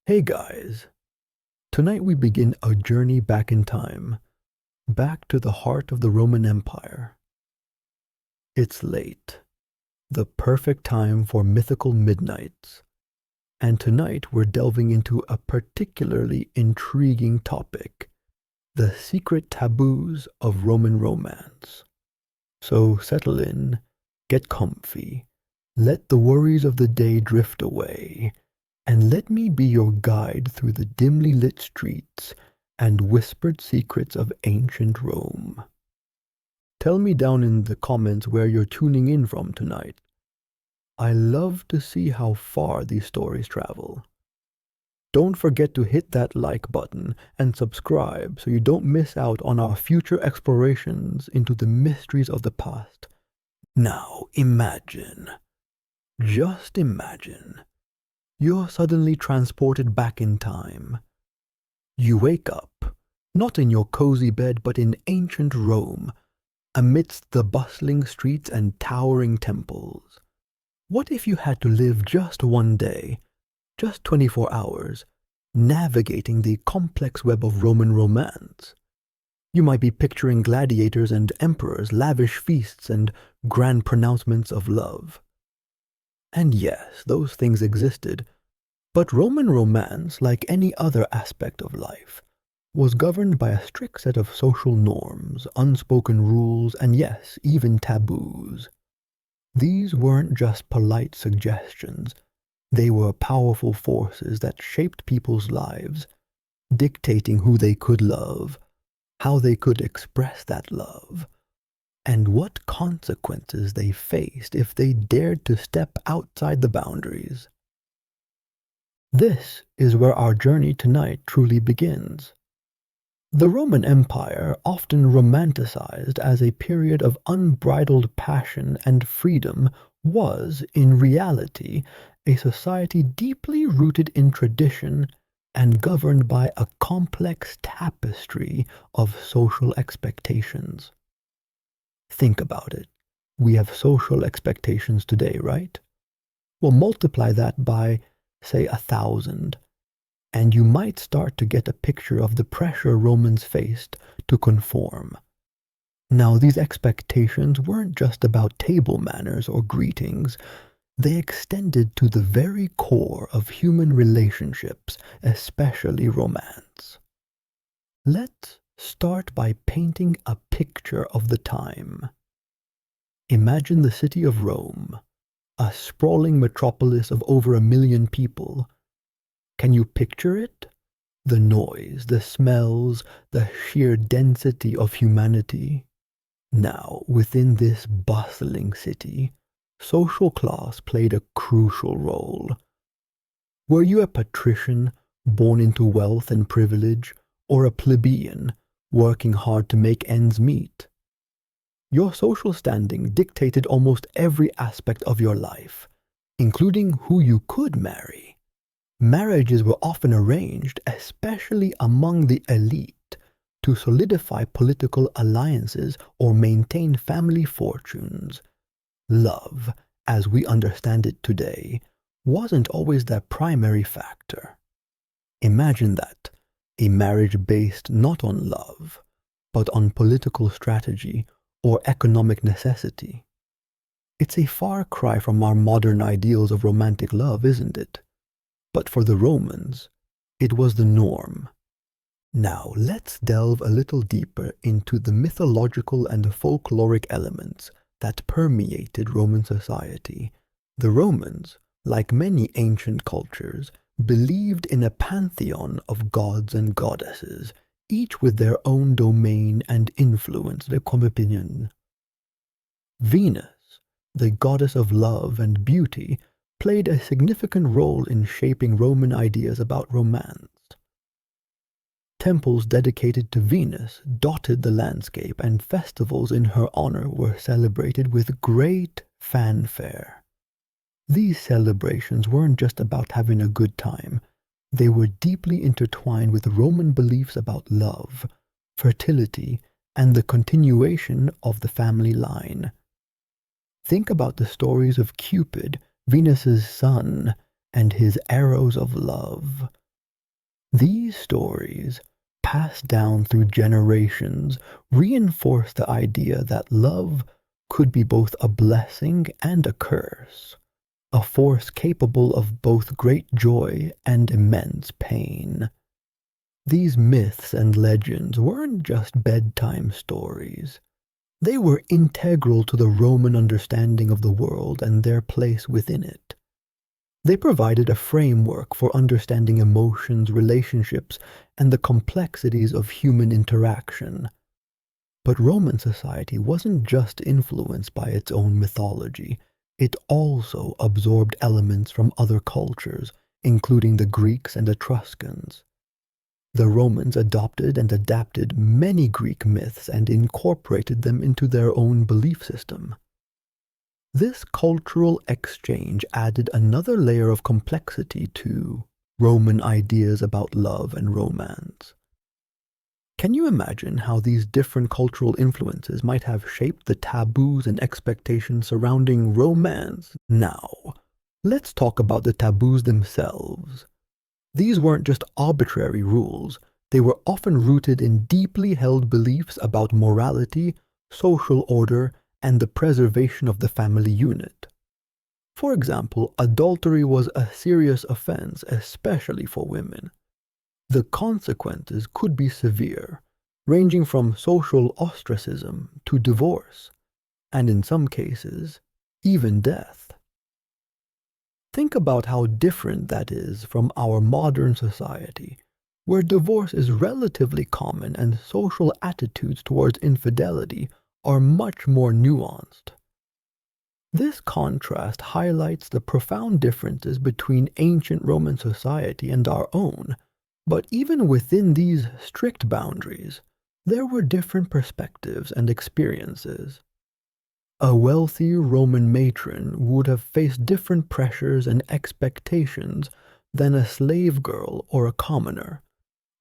Hey guys, tonight we begin a journey back in time, back to the heart of the Roman Empire. It's late, the perfect time for mythical midnights, and tonight we're delving into a particularly intriguing topic, the secret taboos of Roman romance. So settle in, get comfy, let the worries of the day drift away, and let me be your guide through the dimly lit streets and whispered secrets of ancient Rome. Tell me down in the comments where you're tuning in from tonight. I love to see how far these stories travel. Don't forget to hit that like button and subscribe so you don't miss out on our future explorations into the mysteries of the past. Now imagine, just imagine, you're suddenly transported back in time. You wake up, not in your cozy bed, but in ancient Rome, amidst the bustling streets and towering temples. What if you had to live just one day, just 24 hours, navigating the complex web of Roman romance? You might be picturing gladiators and emperors, lavish feasts, and grand pronouncements of love. And yes, those things existed, but Roman romance, like any other aspect of life, was governed by a strict set of social norms, unspoken rules, and yes, even taboos. These weren't just polite suggestions, they were powerful forces that shaped people's lives, dictating who they could love, how they could express that love, and what consequences they faced if they dared to step outside the boundaries. This is where our journey tonight truly begins. The Roman Empire, often romanticized as a period of unbridled passion and freedom, was, in reality, a society deeply rooted in tradition and governed by a complex tapestry of social expectations. Think about it. We have social expectations today, right? Well, multiply that by, say, 1,000, and you might start to get a picture of the pressure Romans faced to conform. Now, these expectations weren't just about table manners or greetings. They extended to the very core of human relationships, especially romance. Let's start by painting a picture of the time. Imagine the city of Rome, a sprawling metropolis of over 1 million people. Can you picture it? The noise, the smells, the sheer density of humanity. Now, within this bustling city, social class played a crucial role. Were you a patrician, born into wealth and privilege, or a plebeian, working hard to make ends meet? Your social standing dictated almost every aspect of your life, including who you could marry. Marriages were often arranged, especially among the elite, to solidify political alliances or maintain family fortunes. Love, as we understand it today, wasn't always the primary factor. Imagine that, a marriage based not on love, but on political strategy or economic necessity. It's a far cry from our modern ideals of romantic love, isn't it? But for the Romans, it was the norm. Now, let's delve a little deeper into the mythological and folkloric elements that permeated Roman society. The Romans, like many ancient cultures, believed in a pantheon of gods and goddesses, each with their own domain and influence, their opinion. Venus, the goddess of love and beauty, played a significant role in shaping Roman ideas about romance. Temples dedicated to Venus dotted the landscape, and festivals in her honor were celebrated with great fanfare. These celebrations weren't just about having a good time. They were deeply intertwined with Roman beliefs about love, fertility, and the continuation of the family line. Think about the stories of Cupid, Venus's son, and his arrows of love. These stories, passed down through generations, reinforce the idea that love could be both a blessing and a curse, a force capable of both great joy and immense pain. These myths and legends weren't just bedtime stories. They were integral to the Roman understanding of the world and their place within it. They provided a framework for understanding emotions, relationships, and the complexities of human interaction. But Roman society wasn't just influenced by its own mythology. It also absorbed elements from other cultures, including the Greeks and Etruscans. The Romans adopted and adapted many Greek myths and incorporated them into their own belief system. This cultural exchange added another layer of complexity to Roman ideas about love and romance. Can you imagine how these different cultural influences might have shaped the taboos and expectations surrounding romance? Now, let's talk about the taboos themselves. These weren't just arbitrary rules, they were often rooted in deeply held beliefs about morality, social order, and the preservation of the family unit. For example, adultery was a serious offense, especially for women. The consequences could be severe, ranging from social ostracism to divorce, and in some cases, even death. Think about how different that is from our modern society, where divorce is relatively common and social attitudes towards infidelity are much more nuanced. This contrast highlights the profound differences between ancient Roman society and our own, but even within these strict boundaries, there were different perspectives and experiences. A wealthy Roman matron would have faced different pressures and expectations than a slave girl or a commoner.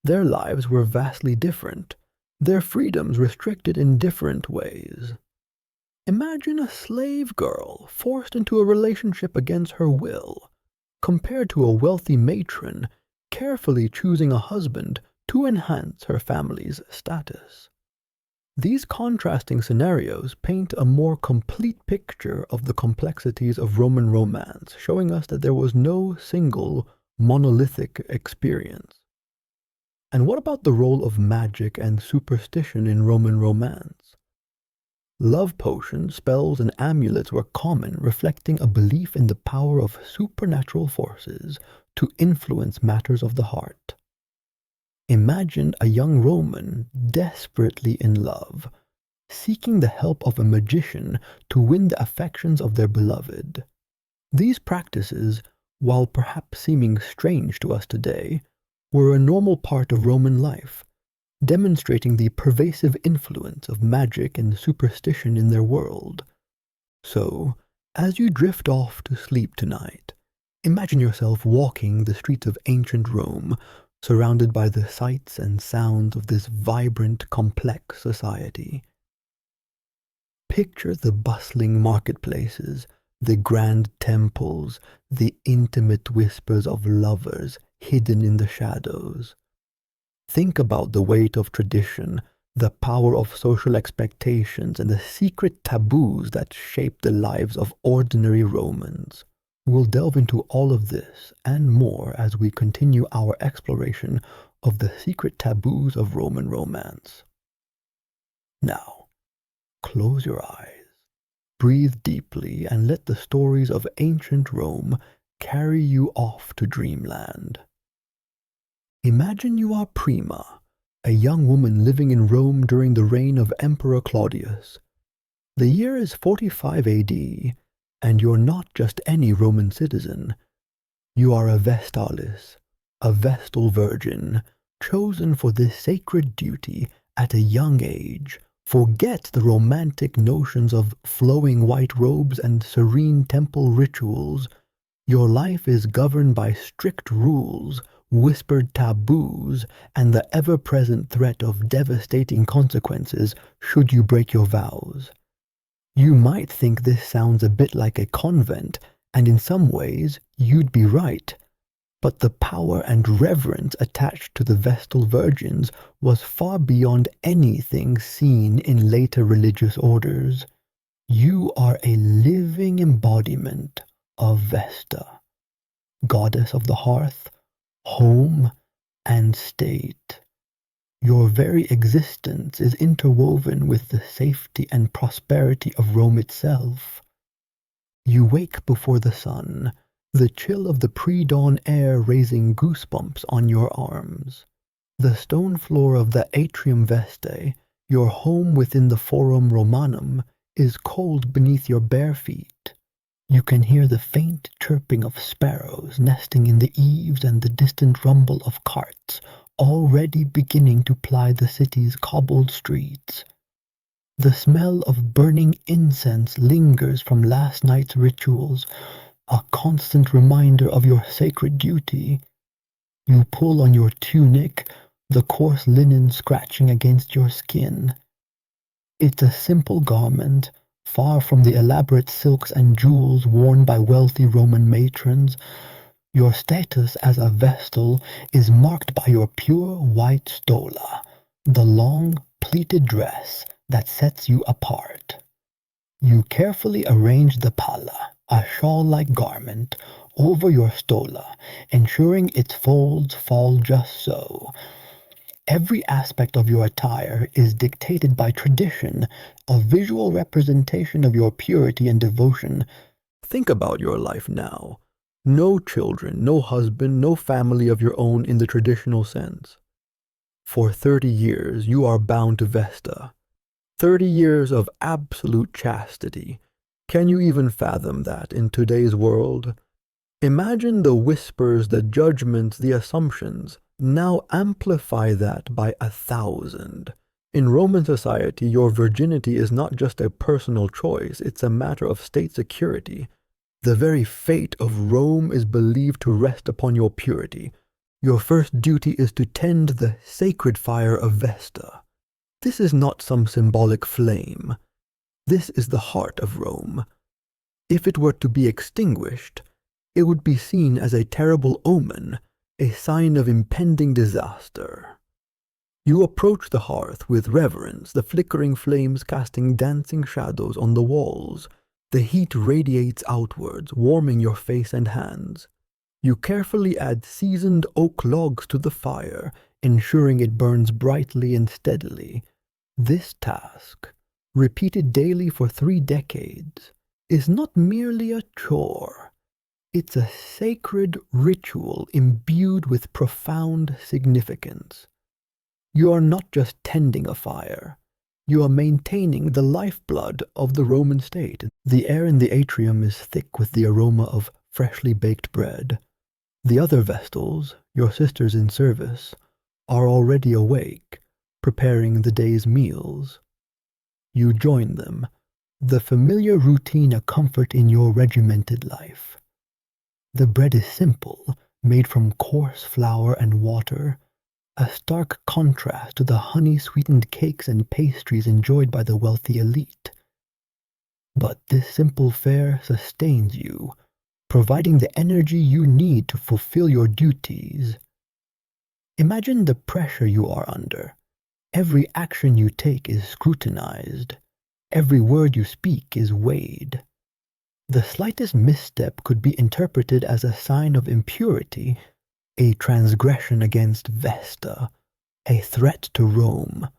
Their lives were vastly different, their freedoms restricted in different ways. Imagine a slave girl forced into a relationship against her will, compared to a wealthy matron carefully choosing a husband to enhance her family's status. These contrasting scenarios paint a more complete picture of the complexities of Roman romance, showing us that there was no single monolithic experience. And what about the role of magic and superstition in Roman romance? Love potions, spells, and amulets were common, reflecting a belief in the power of supernatural forces to influence matters of the heart. Imagine a young Roman desperately in love, seeking the help of a magician to win the affections of their beloved. These practices, while perhaps seeming strange to us today, were a normal part of Roman life, demonstrating the pervasive influence of magic and superstition in their world. So, as you drift off to sleep tonight, imagine yourself walking the streets of ancient Rome, surrounded by the sights and sounds of this vibrant, complex society. Picture the bustling marketplaces, the grand temples, the intimate whispers of lovers hidden in the shadows. Think about the weight of tradition, the power of social expectations, and the secret taboos that shape the lives of ordinary Romans. We'll delve into all of this and more as we continue our exploration of the secret taboos of Roman romance. Now, close your eyes, breathe deeply, and let the stories of ancient Rome carry you off to dreamland. Imagine you are Prima, a young woman living in Rome during the reign of Emperor Claudius. The year is 45 AD, and you're not just any Roman citizen. You are a Vestalis, a Vestal virgin, chosen for this sacred duty at a young age. Forget the romantic notions of flowing white robes and serene temple rituals. Your life is governed by strict rules, whispered taboos, and the ever-present threat of devastating consequences should you break your vows. You might think this sounds a bit like a convent, and in some ways, you'd be right. But the power and reverence attached to the Vestal Virgins was far beyond anything seen in later religious orders. You are a living embodiment of Vesta, goddess of the hearth, home, and state. Your very existence is interwoven with the safety and prosperity of Rome itself. You wake before the sun, the chill of the pre-dawn air raising goosebumps on your arms. The stone floor of the Atrium Vestae, your home within the Forum Romanum, is cold beneath your bare feet. You can hear the faint chirping of sparrows nesting in the eaves and the distant rumble of carts already beginning to ply the city's cobbled streets. The smell of burning incense lingers from last night's rituals, a constant reminder of your sacred duty. You pull on your tunic, the coarse linen scratching against your skin. It's a simple garment, far from the elaborate silks and jewels worn by wealthy Roman matrons. Your status as a Vestal is marked by your pure white stola, the long, pleated dress that sets you apart. You carefully arrange the palla, a shawl-like garment, over your stola, ensuring its folds fall just so. Every aspect of your attire is dictated by tradition, a visual representation of your purity and devotion. Think about your life now. No children, no husband, no family of your own in the traditional sense. For 30 years you are bound to Vesta. 30 years of absolute chastity. Can you even fathom that in today's world? Imagine the whispers, the judgments, the assumptions. Now amplify that by 1,000. In Roman society, your virginity is not just a personal choice, it's a matter of state security. The very fate of Rome is believed to rest upon your purity. Your first duty is to tend the sacred fire of Vesta. This is not some symbolic flame. This is the heart of Rome. If it were to be extinguished, it would be seen as a terrible omen, a sign of impending disaster. You approach the hearth with reverence, the flickering flames casting dancing shadows on the walls. The heat radiates outwards, warming your face and hands. You carefully add seasoned oak logs to the fire, ensuring it burns brightly and steadily. This task, repeated daily for 3 decades, is not merely a chore. It's a sacred ritual imbued with profound significance. You are not just tending a fire. You are maintaining the lifeblood of the Roman state. The air in the atrium is thick with the aroma of freshly baked bread. The other Vestals, your sisters in service, are already awake, preparing the day's meals. You join them, the familiar routine a comfort in your regimented life. The bread is simple, made from coarse flour and water, a stark contrast to the honey-sweetened cakes and pastries enjoyed by the wealthy elite. But this simple fare sustains you, providing the energy you need to fulfill your duties. Imagine the pressure you are under. Every action you take is scrutinized. Every word you speak is weighed. The slightest misstep could be interpreted as a sign of impurity, a transgression against Vesta, a threat to Rome.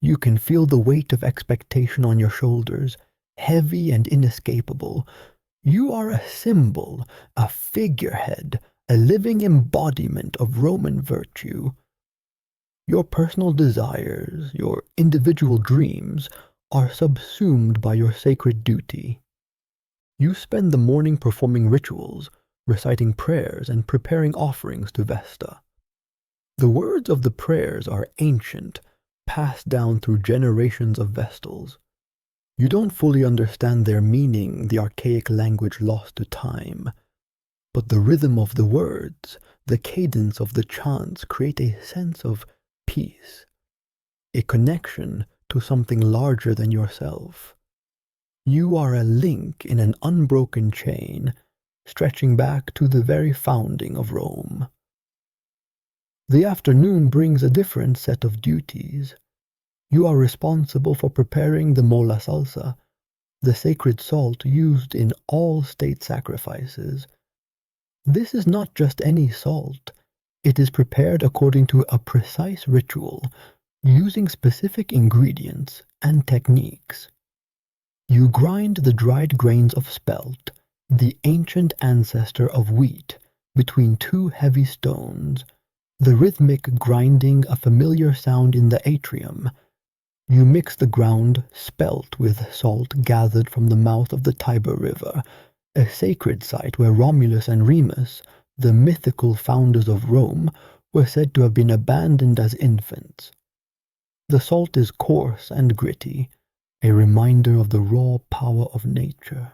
You can feel the weight of expectation on your shoulders, heavy and inescapable. You are a symbol, a figurehead, a living embodiment of Roman virtue. Your personal desires, your individual dreams, are subsumed by your sacred duty. You spend the morning performing rituals, reciting prayers and preparing offerings to Vesta. The words of the prayers are ancient, passed down through generations of Vestals. You don't fully understand their meaning, the archaic language lost to time, but the rhythm of the words, the cadence of the chants create a sense of peace, a connection to something larger than yourself. You are a link in an unbroken chain, stretching back to the very founding of Rome. The afternoon brings a different set of duties. You are responsible for preparing the mola salsa, the sacred salt used in all state sacrifices. This is not just any salt. It is prepared according to a precise ritual, using specific ingredients and techniques. You grind the dried grains of spelt, the ancient ancestor of wheat, between two heavy stones, the rhythmic grinding a familiar sound in the atrium. You mix the ground spelt with salt gathered from the mouth of the Tiber River, a sacred site where Romulus and Remus, the mythical founders of Rome, were said to have been abandoned as infants. The salt is coarse and gritty, a reminder of the raw power of nature.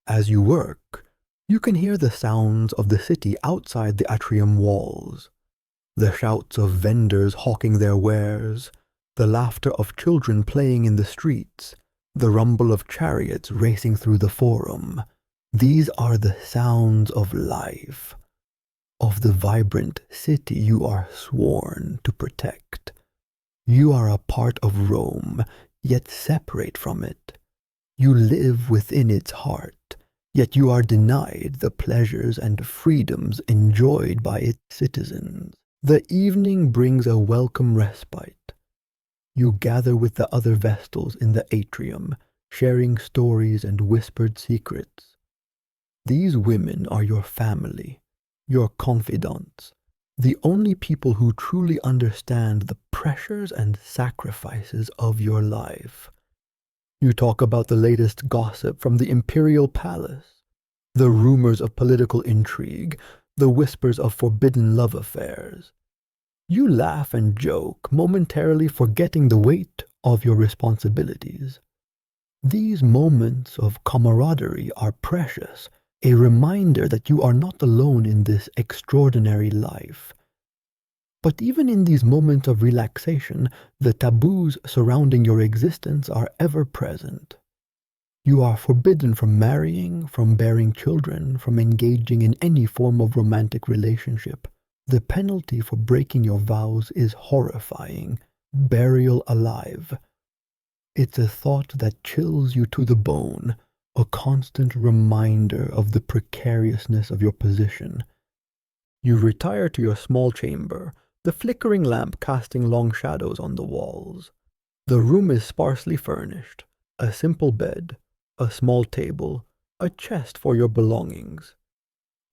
As you work, you can hear the sounds of the city outside the atrium walls, the shouts of vendors hawking their wares, the laughter of children playing in the streets, the rumble of chariots racing through the forum. These are the sounds of life, of the vibrant city you are sworn to protect. You are a part of Rome, yet separate from it. You live within its heart, yet you are denied the pleasures and freedoms enjoyed by its citizens. The evening brings a welcome respite. You gather with the other Vestals in the atrium, sharing stories and whispered secrets. These women are your family, your confidants, the only people who truly understand the pressures and sacrifices of your life. You talk about the latest gossip from the imperial palace, the rumors of political intrigue, the whispers of forbidden love affairs. You laugh and joke, momentarily forgetting the weight of your responsibilities. These moments of camaraderie are precious, a reminder that you are not alone in this extraordinary life. But even in these moments of relaxation, the taboos surrounding your existence are ever present. You are forbidden from marrying, from bearing children, from engaging in any form of romantic relationship. The penalty for breaking your vows is horrifying: burial alive. It's a thought that chills you to the bone, a constant reminder of the precariousness of your position. You retire to your small chamber, the flickering lamp casting long shadows on the walls. The room is sparsely furnished, a simple bed, a small table, a chest for your belongings.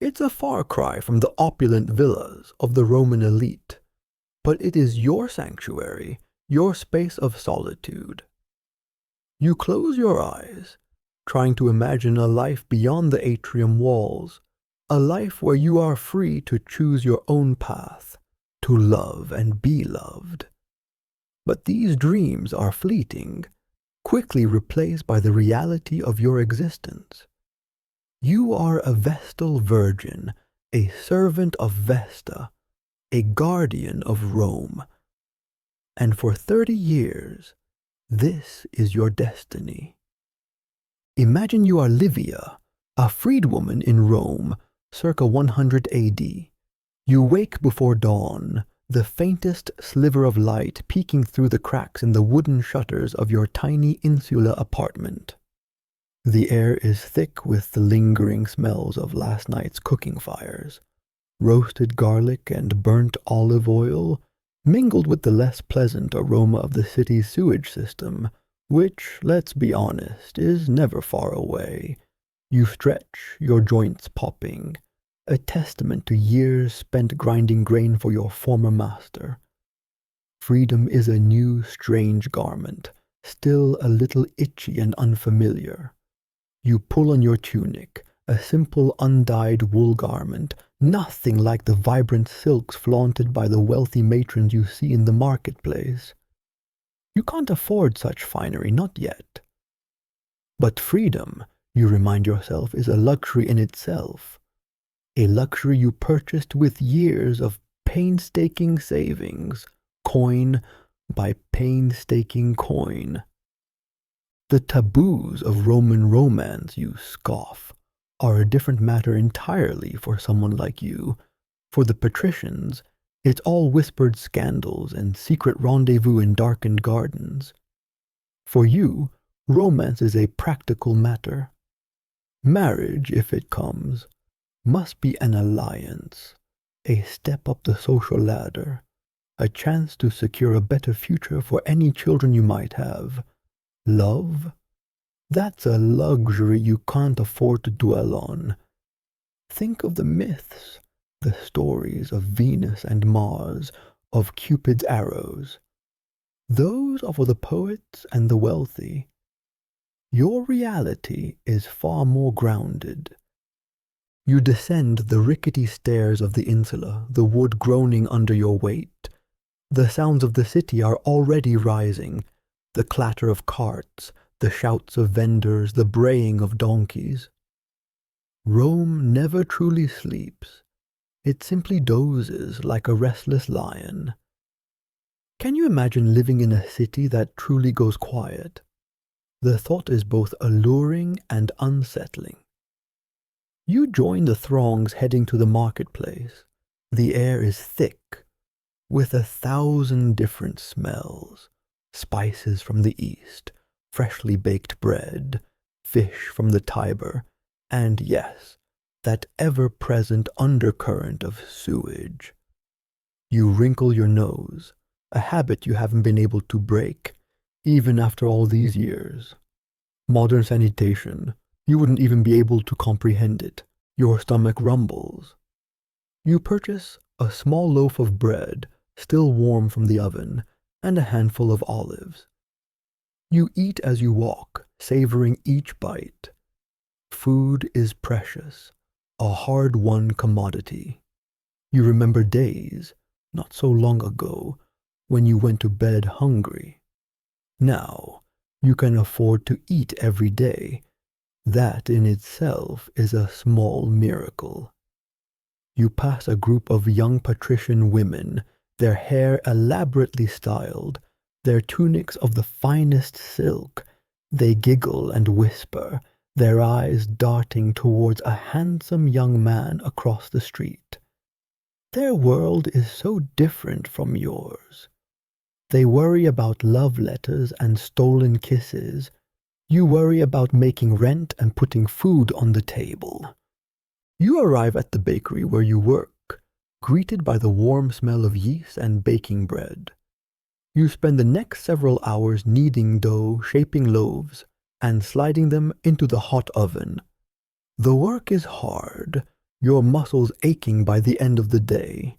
It's a far cry from the opulent villas of the Roman elite, but it is your sanctuary, your space of solitude. You close your eyes, trying to imagine a life beyond the atrium walls, a life where you are free to choose your own path, to love and be loved. But these dreams are fleeting, quickly replaced by the reality of your existence. You are a Vestal virgin, a servant of Vesta, a guardian of Rome. And for 30 years, this is your destiny. Imagine you are Livia, a freedwoman in Rome, circa 100 AD. You wake before dawn, the faintest sliver of light peeking through the cracks in the wooden shutters of your tiny insular apartment. The air is thick with the lingering smells of last night's cooking fires. Roasted garlic and burnt olive oil, mingled with the less pleasant aroma of the city's sewage system, which, let's be honest, is never far away. You stretch, your joints popping, a testament to years spent grinding grain for your former master. Freedom is a new, strange garment, still a little itchy and unfamiliar. You pull on your tunic, a simple undyed wool garment, nothing like the vibrant silks flaunted by the wealthy matrons you see in the marketplace. You can't afford such finery, not yet. But freedom, you remind yourself, is a luxury in itself. A luxury you purchased with years of painstaking savings, coin by painstaking coin. The taboos of Roman romance, you scoff, are a different matter entirely for someone like you. For the patricians, it's all whispered scandals and secret rendezvous in darkened gardens. For you, romance is a practical matter. Marriage, if it comes, must be an alliance, a step up the social ladder, a chance to secure a better future for any children you might have. Love? That's a luxury you can't afford to dwell on. Think of the myths, the stories of Venus and Mars, of Cupid's arrows. Those are for the poets and the wealthy. Your reality is far more grounded. You descend the rickety stairs of the insula, the wood groaning under your weight. The sounds of the city are already rising, the clatter of carts, the shouts of vendors, the braying of donkeys. Rome never truly sleeps. It simply dozes like a restless lion. Can you imagine living in a city that truly goes quiet? The thought is both alluring and unsettling. You join the throngs heading to the marketplace. The air is thick, with 1,000 different smells. Spices from the east, freshly baked bread, fish from the Tiber, and yes, that ever-present undercurrent of sewage. You wrinkle your nose, a habit you haven't been able to break, even after all these years. Modern sanitation, you wouldn't even be able to comprehend it. Your stomach rumbles. You purchase a small loaf of bread, still warm from the oven, and a handful of olives. You eat as you walk, savoring each bite. Food is precious, a hard-won commodity. You remember days, not so long ago, when you went to bed hungry. Now, you can afford to eat every day. That in itself is a small miracle. You pass a group of young patrician women, their hair elaborately styled, their tunics of the finest silk. They giggle and whisper, their eyes darting towards a handsome young man across the street. Their world is so different from yours. They worry about love letters and stolen kisses. You worry about making rent and putting food on the table. You arrive at the bakery where you work, greeted by the warm smell of yeast and baking bread. You spend the next several hours kneading dough, shaping loaves, and sliding them into the hot oven. The work is hard, your muscles aching by the end of the day.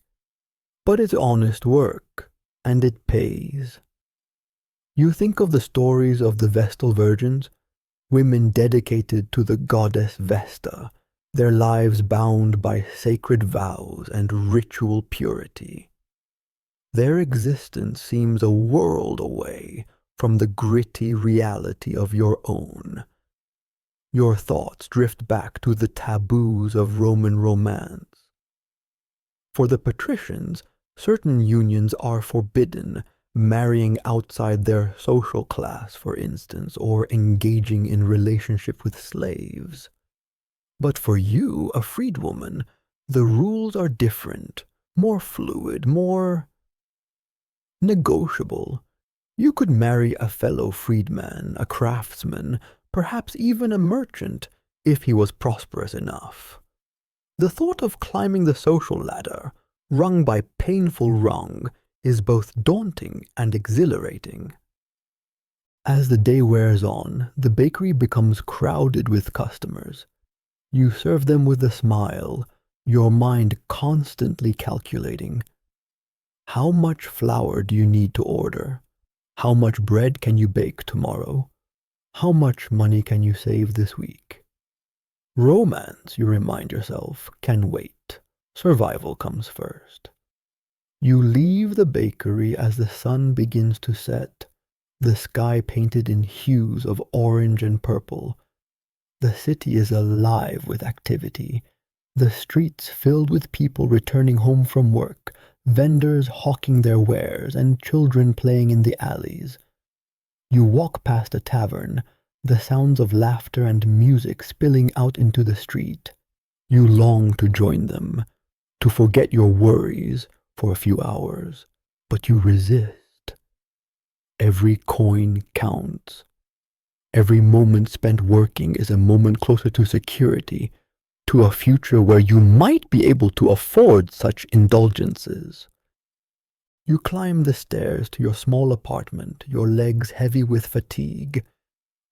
But it's honest work, and it pays. You think of the stories of the Vestal Virgins, women dedicated to the goddess Vesta, their lives bound by sacred vows and ritual purity. Their existence seems a world away from the gritty reality of your own. Your thoughts drift back to the taboos of Roman romance. For the patricians, certain unions are forbidden, marrying outside their social class, for instance, or engaging in relationship with slaves. But for you, a freedwoman, the rules are different, more fluid, more negotiable. You could marry a fellow freedman, a craftsman, perhaps even a merchant, if he was prosperous enough. The thought of climbing the social ladder, rung by painful rung, is both daunting and exhilarating. As the day wears on, the bakery becomes crowded with customers. You serve them with a smile, your mind constantly calculating. How much flour do you need to order? How much bread can you bake tomorrow? How much money can you save this week? Romance, you remind yourself, can wait. Survival comes first. You leave the bakery as the sun begins to set, the sky painted in hues of orange and purple. The city is alive with activity, the streets filled with people returning home from work, vendors hawking their wares, and children playing in the alleys. You walk past a tavern, the sounds of laughter and music spilling out into the street. You long to join them, to forget your worries for a few hours, but you resist. Every coin counts. Every moment spent working is a moment closer to security, to a future where you might be able to afford such indulgences. You climb the stairs to your small apartment, your legs heavy with fatigue.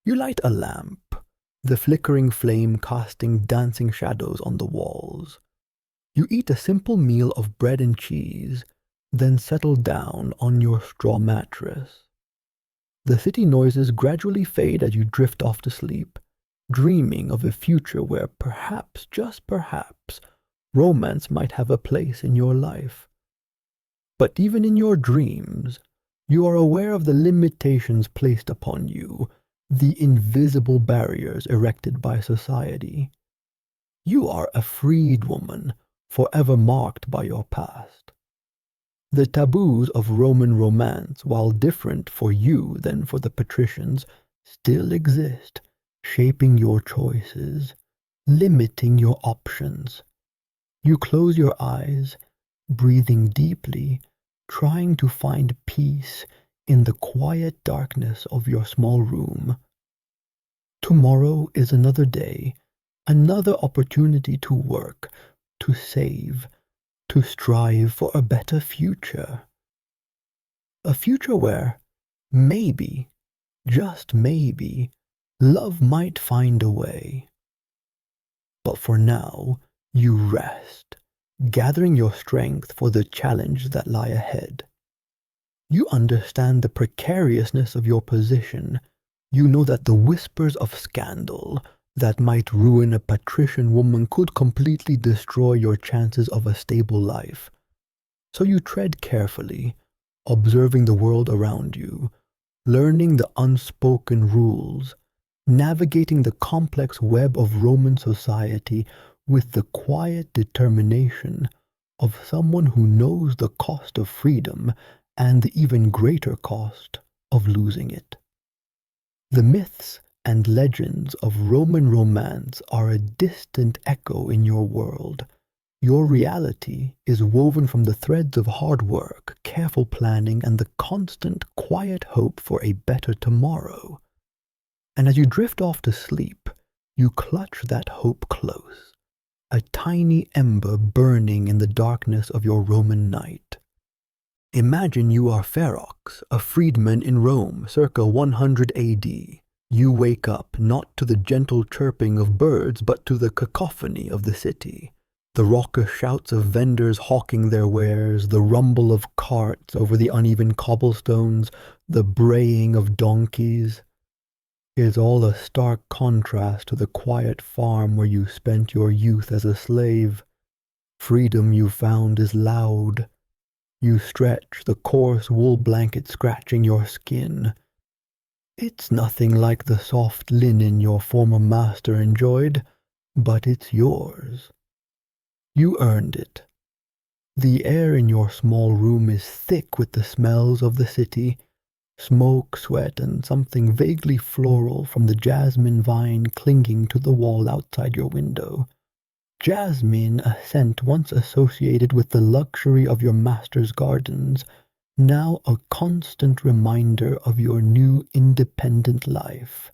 You light a lamp, the flickering flame casting dancing shadows on the walls. You eat a simple meal of bread and cheese, then settle down on your straw mattress. The city noises gradually fade as you drift off to sleep, dreaming of a future where perhaps, just perhaps, romance might have a place in your life. But even in your dreams, you are aware of the limitations placed upon you, the invisible barriers erected by society. You are a freed woman, forever marked by your past. The taboos of Roman romance, while different for you than for the patricians, still exist, shaping your choices, limiting your options. You close your eyes, breathing deeply, trying to find peace in the quiet darkness of your small room. Tomorrow is another day, another opportunity to work, to save, to strive for a better future. A future where, maybe, just maybe, love might find a way. But for now, you rest, gathering your strength for the challenge that lie ahead. You understand the precariousness of your position. You know that the whispers of scandal that might ruin a patrician woman could completely destroy your chances of a stable life. So you tread carefully, observing the world around you, learning the unspoken rules, navigating the complex web of Roman society with the quiet determination of someone who knows the cost of freedom and the even greater cost of losing it. The myths and legends of Roman romance are a distant echo in your world. Your reality is woven from the threads of hard work, careful planning, and the constant, quiet hope for a better tomorrow. And as you drift off to sleep, you clutch that hope close, a tiny ember burning in the darkness of your Roman night. Imagine you are Ferox, a freedman in Rome, circa 100 AD. You wake up not to the gentle chirping of birds, but to the cacophony of the city. The raucous shouts of vendors hawking their wares, the rumble of carts over the uneven cobblestones, the braying of donkeys. It is all a stark contrast to the quiet farm where you spent your youth as a slave. Freedom you found is loud. You stretch, the coarse wool blanket scratching your skin. It's nothing like the soft linen your former master enjoyed, but it's yours. You earned it. The air in your small room is thick with the smells of the city, smoke, sweat, and something vaguely floral from the jasmine vine clinging to the wall outside your window. Jasmine, a scent once associated with the luxury of your master's gardens, now a constant reminder of your new independent life.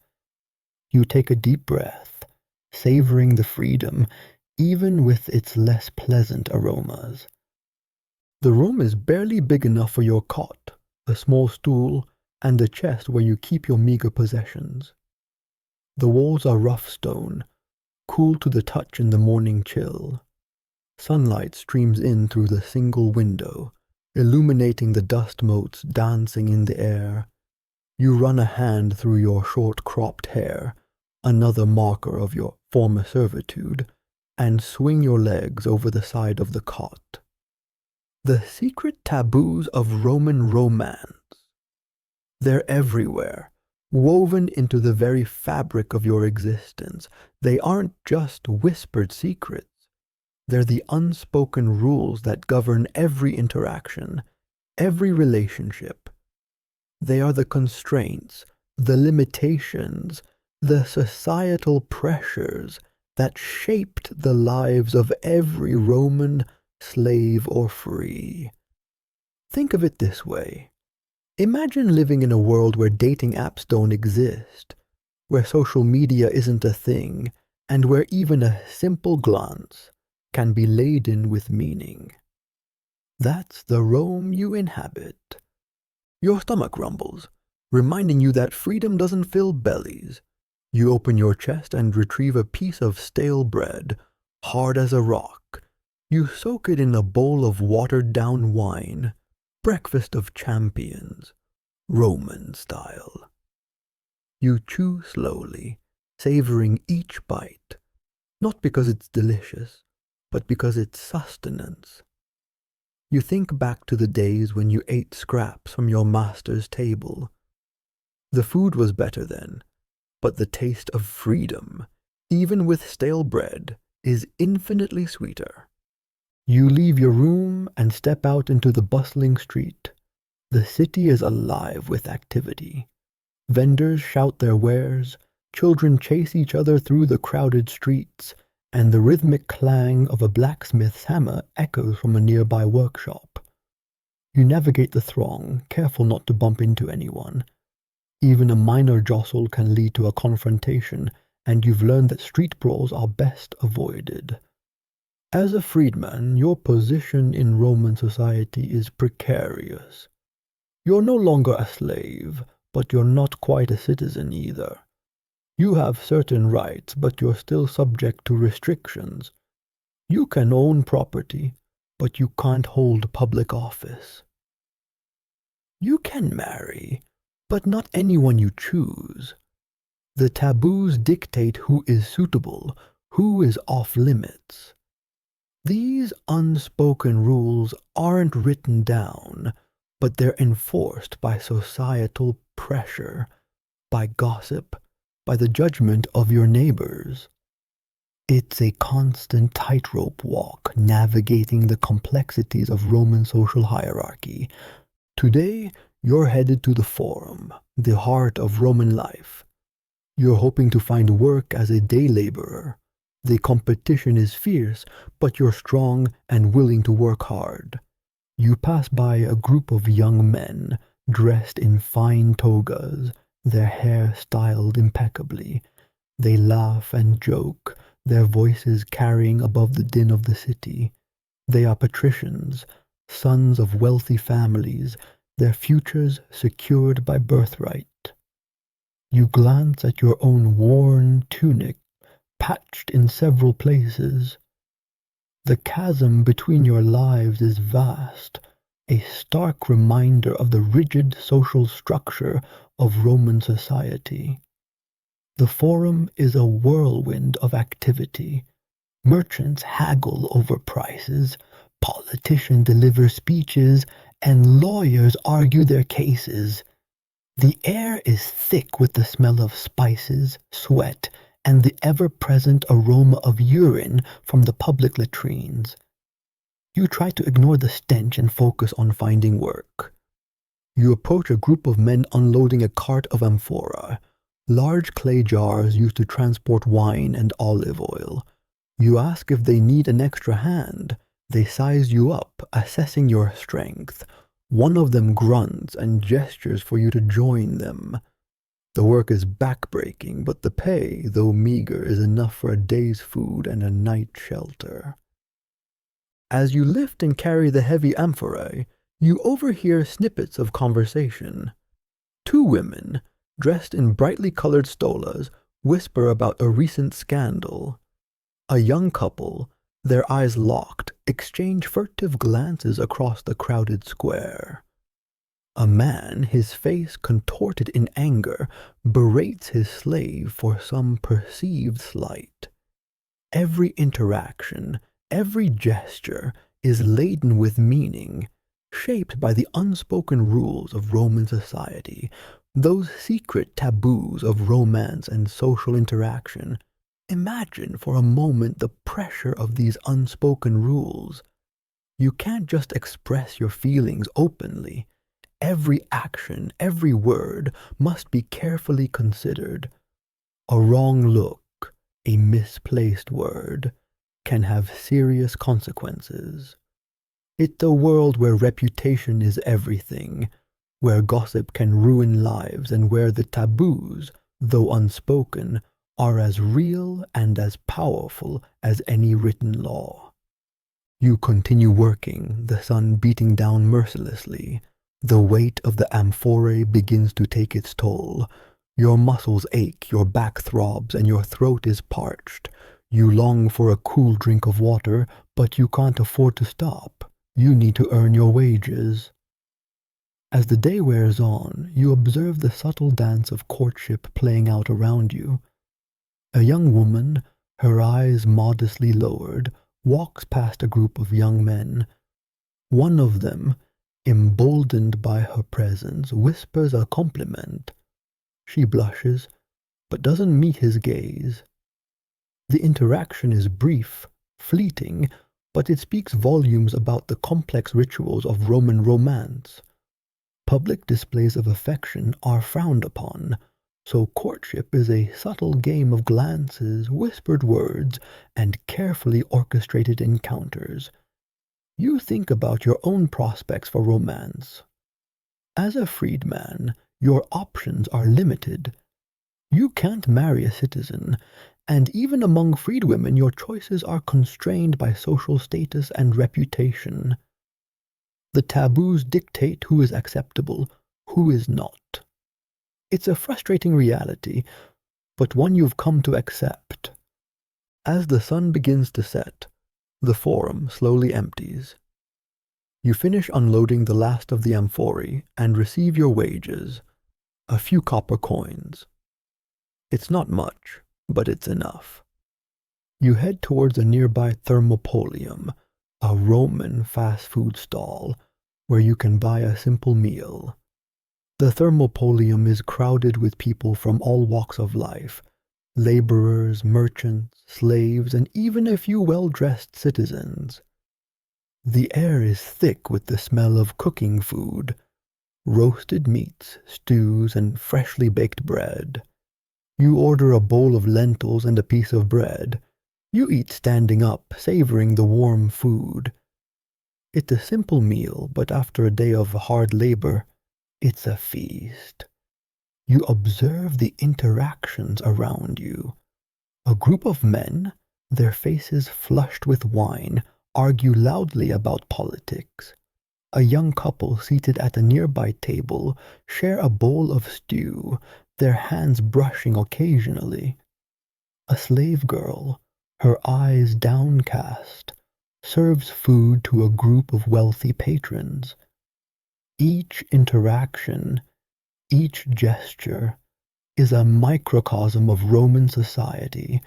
You take a deep breath, savoring the freedom, even with its less pleasant aromas. The room is barely big enough for your cot, a small stool, and a chest where you keep your meager possessions. The walls are rough stone, cool to the touch in the morning chill. Sunlight streams in through the single window, illuminating the dust motes dancing in the air. You run a hand through your short-cropped hair, another marker of your former servitude, and swing your legs over the side of the cot. The secret taboos of Roman romance. They're everywhere, woven into the very fabric of your existence. They aren't just whispered secrets. They're the unspoken rules that govern every interaction, every relationship. They are the constraints, the limitations, the societal pressures that shaped the lives of every Roman, slave or free. Think of it this way. Imagine living in a world where dating apps don't exist, where social media isn't a thing, and where even a simple glance can be laden with meaning. That's the Rome you inhabit. Your stomach rumbles, reminding you that freedom doesn't fill bellies. You open your chest and retrieve a piece of stale bread, hard as a rock. You soak it in a bowl of watered-down wine, breakfast of champions, Roman style. You chew slowly, savoring each bite, not because it's delicious, but because it's sustenance. You think back to the days when you ate scraps from your master's table. The food was better then, but the taste of freedom, even with stale bread, is infinitely sweeter. You leave your room and step out into the bustling street. The city is alive with activity. Vendors shout their wares, children chase each other through the crowded streets, and the rhythmic clang of a blacksmith's hammer echoes from a nearby workshop. You navigate the throng, careful not to bump into anyone. Even a minor jostle can lead to a confrontation, and you've learned that street brawls are best avoided. As a freedman, your position in Roman society is precarious. You're no longer a slave, but you're not quite a citizen either. You have certain rights, but you're still subject to restrictions. You can own property, but you can't hold public office. You can marry, but not anyone you choose. The taboos dictate who is suitable, who is off limits. These unspoken rules aren't written down, but they're enforced by societal pressure, by gossip, by the judgment of your neighbors. It's a constant tightrope walk navigating the complexities of Roman social hierarchy. Today, you're headed to the Forum, the heart of Roman life. You're hoping to find work as a day laborer. The competition is fierce, but you're strong and willing to work hard. You pass by a group of young men dressed in fine togas, their hair styled impeccably. They laugh and joke, their voices carrying above the din of the city. They are patricians, sons of wealthy families, their futures secured by birthright. You glance at your own worn tunic, patched in several places. The chasm between your lives is vast, a stark reminder of the rigid social structure of Roman society. The Forum is a whirlwind of activity. Merchants haggle over prices, politicians deliver speeches, and lawyers argue their cases. The air is thick with the smell of spices, sweat, and the ever-present aroma of urine from the public latrines. You try to ignore the stench and focus on finding work. You approach a group of men unloading a cart of amphora, large clay jars used to transport wine and olive oil. You ask if they need an extra hand. They size you up, assessing your strength. One of them grunts and gestures for you to join them. The work is backbreaking, but the pay, though meager, is enough for a day's food and a night's shelter. As you lift and carry the heavy amphorae, you overhear snippets of conversation. Two women, dressed in brightly colored stolas, whisper about a recent scandal. A young couple, their eyes locked, exchange furtive glances across the crowded square. A man, his face contorted in anger, berates his slave for some perceived slight. Every interaction, every gesture is laden with meaning, shaped by the unspoken rules of Roman society, those secret taboos of romance and social interaction. Imagine for a moment the pressure of these unspoken rules. You can't just express your feelings openly. Every action, every word must be carefully considered. A wrong look, a misplaced word, can have serious consequences. It's a world where reputation is everything, where gossip can ruin lives, and where the taboos, though unspoken, are as real and as powerful as any written law. You continue working, the sun beating down mercilessly. The weight of the amphora begins to take its toll. Your muscles ache, your back throbs, and your throat is parched. You long for a cool drink of water, but you can't afford to stop. You need to earn your wages. As the day wears on, you observe the subtle dance of courtship playing out around you. A young woman, her eyes modestly lowered, walks past a group of young men. One of them, emboldened by her presence, whispers a compliment. She blushes, but doesn't meet his gaze. The interaction is brief, fleeting, but it speaks volumes about the complex rituals of Roman romance. Public displays of affection are frowned upon, so courtship is a subtle game of glances, whispered words, and carefully orchestrated encounters. You think about your own prospects for romance. As a freedman, your options are limited. You can't marry a citizen, and even among freedwomen your choices are constrained by social status and reputation. The taboos dictate who is acceptable, who is not. It's a frustrating reality, but one you've come to accept. As the sun begins to set, the forum slowly empties. You finish unloading the last of the amphorae and receive your wages, a few copper coins. It's not much, but it's enough. You head towards a nearby thermopolium, a Roman fast food stall, where you can buy a simple meal. The thermopolium is crowded with people from all walks of life, laborers, merchants, slaves, and even a few well-dressed citizens. The air is thick with the smell of cooking food, roasted meats, stews, and freshly baked bread. You order a bowl of lentils and a piece of bread. You eat standing up, savoring the warm food. It's a simple meal, but after a day of hard labor, it's a feast. You observe the interactions around you. A group of men, their faces flushed with wine, argue loudly about politics. A young couple seated at a nearby table share a bowl of stew, their hands brushing occasionally. A slave girl, her eyes downcast, serves food to a group of wealthy patrons. Each interaction, each gesture, is a microcosm of Roman society,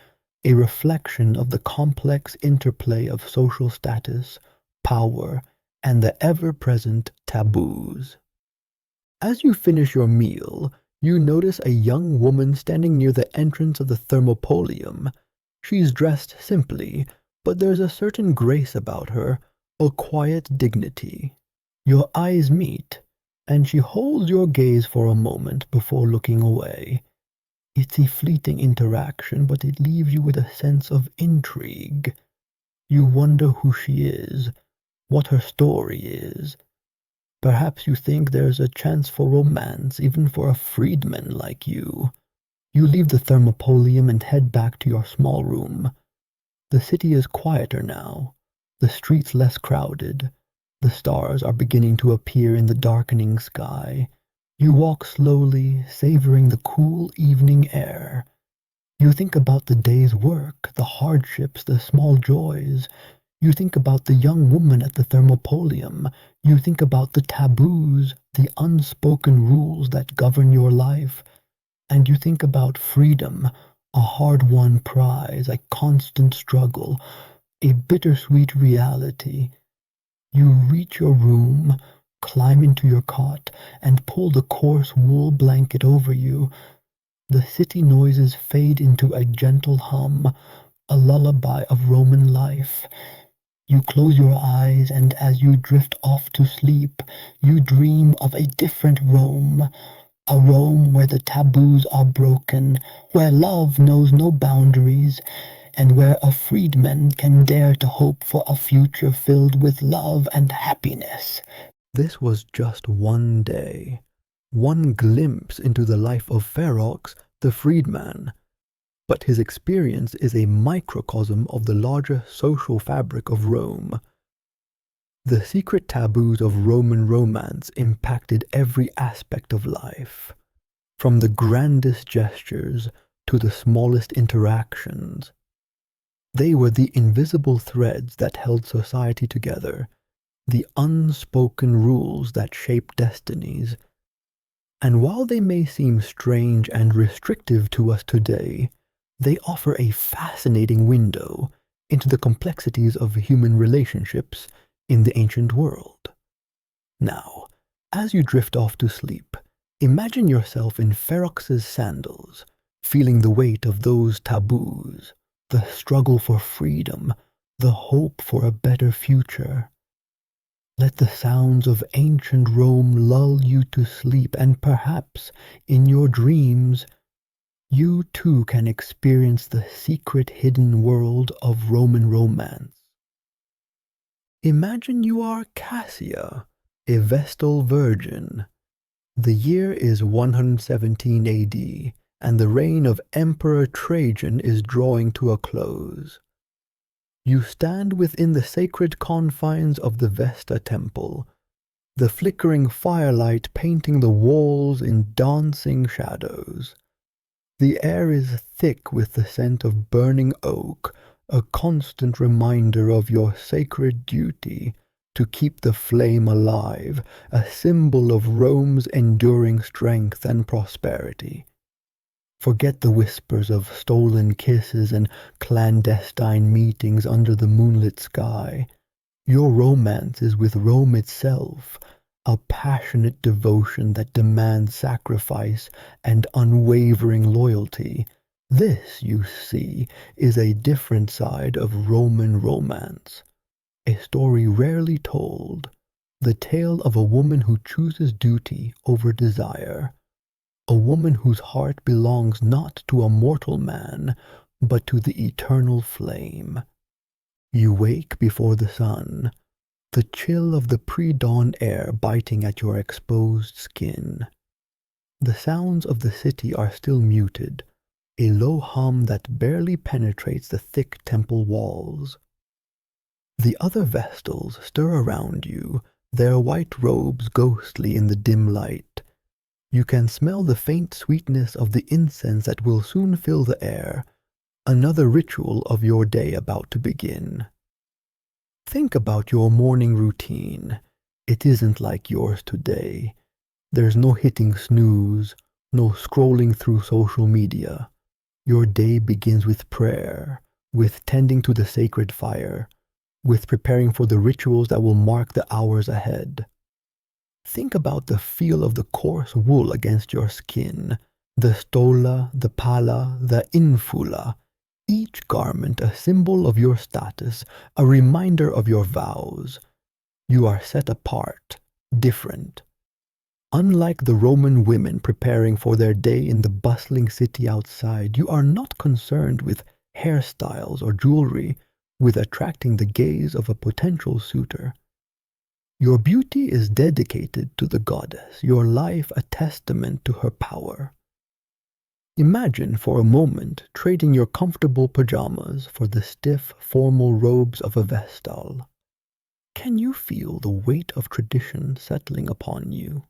a reflection of the complex interplay of social status, power, and the ever-present taboos. As you finish your meal, you notice a young woman standing near the entrance of the thermopolium. She's dressed simply, but there's a certain grace about her, a quiet dignity. Your eyes meet, and she holds your gaze for a moment before looking away. It's a fleeting interaction, but it leaves you with a sense of intrigue. You wonder who she is, what her story is. Perhaps you think there's a chance for romance, even for a freedman like you. You leave the thermopolium and head back to your small room. The city is quieter now, the streets less crowded. The stars are beginning to appear in the darkening sky. You walk slowly, savoring the cool evening air. You think about the day's work, the hardships, the small joys. You think about the young woman at the thermopolium. You think about the taboos, the unspoken rules that govern your life. And you think about freedom, a hard-won prize, a constant struggle, a bittersweet reality. You reach your room, climb into your cot, and pull the coarse wool blanket over you. The city noises fade into a gentle hum, a lullaby of Roman life. You close your eyes, and as you drift off to sleep, you dream of a different Rome, A Rome where the taboos are broken, where love knows no boundaries, and where a freedman can dare to hope for a future filled with love and happiness. This was just one day, one glimpse into the life of Ferox, the freedman. But his experience is a microcosm of the larger social fabric of Rome. The secret taboos of Roman romance impacted every aspect of life, from the grandest gestures to the smallest interactions. They were the invisible threads that held society together, the unspoken rules that shaped destinies. And while they may seem strange and restrictive to us today, they offer a fascinating window into the complexities of human relationships in the ancient world. Now, as you drift off to sleep, imagine yourself in Ferox's sandals, feeling the weight of those taboos, the struggle for freedom, the hope for a better future. Let the sounds of ancient Rome lull you to sleep, and perhaps, in your dreams, you too can experience the secret hidden world of Roman romance. Imagine you are Cassia, a Vestal virgin. The year is 117 AD, and the reign of Emperor Trajan is drawing to a close. You stand within the sacred confines of the Vesta temple, the flickering firelight painting the walls in dancing shadows. The air is thick with the scent of burning oak, a constant reminder of your sacred duty to keep the flame alive, a symbol of Rome's enduring strength and prosperity. Forget the whispers of stolen kisses and clandestine meetings under the moonlit sky. Your romance is with Rome itself, a passionate devotion that demands sacrifice and unwavering loyalty. This, you see, is a different side of Roman romance, a story rarely told, the tale of a woman who chooses duty over desire, a woman whose heart belongs not to a mortal man, but to the eternal flame. You wake before the sun, the chill of the pre-dawn air biting at your exposed skin. The sounds of the city are still muted, a low hum that barely penetrates the thick temple walls. The other Vestals stir around you, their white robes ghostly in the dim light. You can smell the faint sweetness of the incense that will soon fill the air, another ritual of your day about to begin. Think about your morning routine. It isn't like yours today. There's no hitting snooze, no scrolling through social media. Your day begins with prayer, with tending to the sacred fire, with preparing for the rituals that will mark the hours ahead. Think about the feel of the coarse wool against your skin, the stola, the palla, the infula, each garment a symbol of your status, a reminder of your vows. You are set apart, different. Unlike the Roman women preparing for their day in the bustling city outside, you are not concerned with hairstyles or jewelry, with attracting the gaze of a potential suitor. Your beauty is dedicated to the goddess, your life a testament to her power. Imagine for a moment trading your comfortable pajamas for the stiff, formal robes of a Vestal. Can you feel the weight of tradition settling upon you?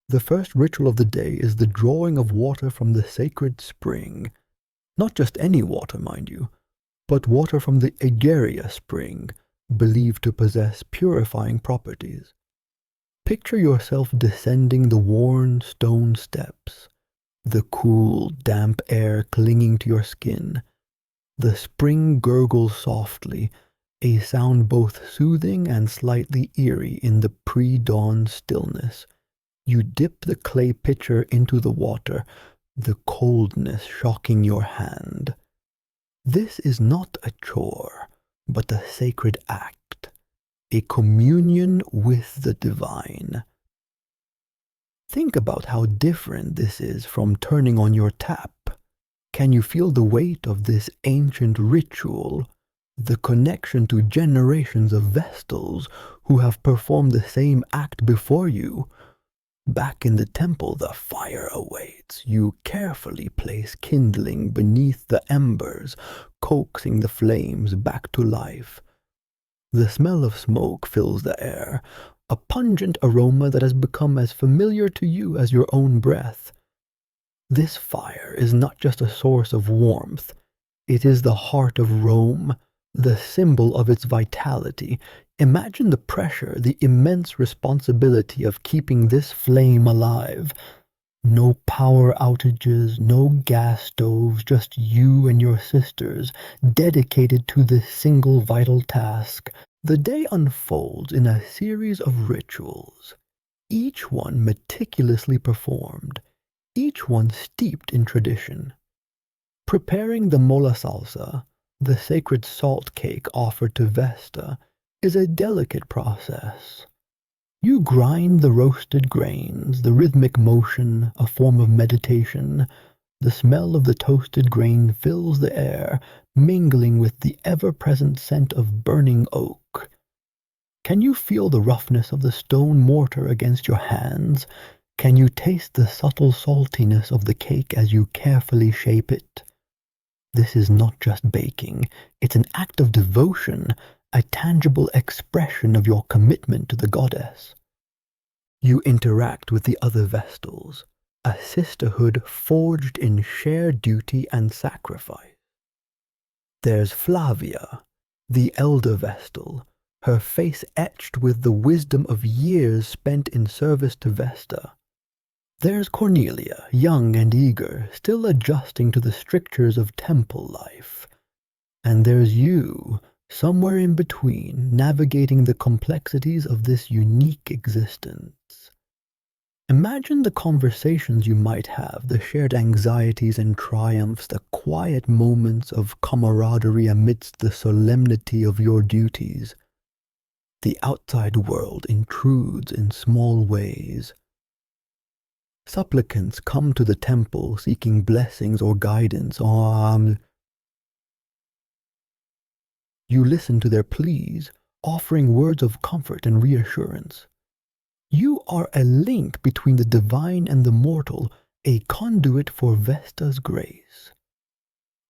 The first ritual of the day is the drawing of water from the sacred spring. Not just any water, mind you, but water from the Egeria spring, believed to possess purifying properties. Picture yourself descending the worn stone steps, the cool, damp air clinging to your skin. The spring gurgles softly, a sound both soothing and slightly eerie in the pre-dawn stillness. You dip the clay pitcher into the water, the coldness shocking your hand. This is not a chore, but a sacred act, a communion with the divine. Think about how different this is from turning on your tap. Can you feel the weight of this ancient ritual, the connection to generations of Vestals who have performed the same act before you? Back in the temple, the fire awaits. You carefully place kindling beneath the embers, coaxing the flames back to life. The smell of smoke fills the air, a pungent aroma that has become as familiar to you as your own breath. This fire is not just a source of warmth, it is the heart of Rome, the symbol of its vitality. Imagine the pressure, the immense responsibility of keeping this flame alive. No power outages, no gas stoves, just you and your sisters, dedicated to this single vital task. The day unfolds in a series of rituals, each one meticulously performed, each one steeped in tradition. Preparing the mola salsa, the sacred salt cake offered to Vesta, is a delicate process. You grind the roasted grains, the rhythmic motion, a form of meditation. The smell of the toasted grain fills the air, mingling with the ever-present scent of burning oak. Can you feel the roughness of the stone mortar against your hands? Can you taste the subtle saltiness of the cake as you carefully shape it? This is not just baking, it's an act of devotion, a tangible expression of your commitment to the goddess. You interact with the other Vestals, a sisterhood forged in shared duty and sacrifice. There's Flavia, the elder Vestal, her face etched with the wisdom of years spent in service to Vesta. There's Cornelia, young and eager, still adjusting to the strictures of temple life. And there's you, somewhere in between, navigating the complexities of this unique existence. Imagine the conversations you might have, the shared anxieties and triumphs, the quiet moments of camaraderie amidst the solemnity of your duties. The outside world intrudes in small ways. Supplicants come to the temple seeking blessings or guidance. You listen to their pleas, offering words of comfort and reassurance. You are a link between the divine and the mortal, a conduit for Vesta's grace.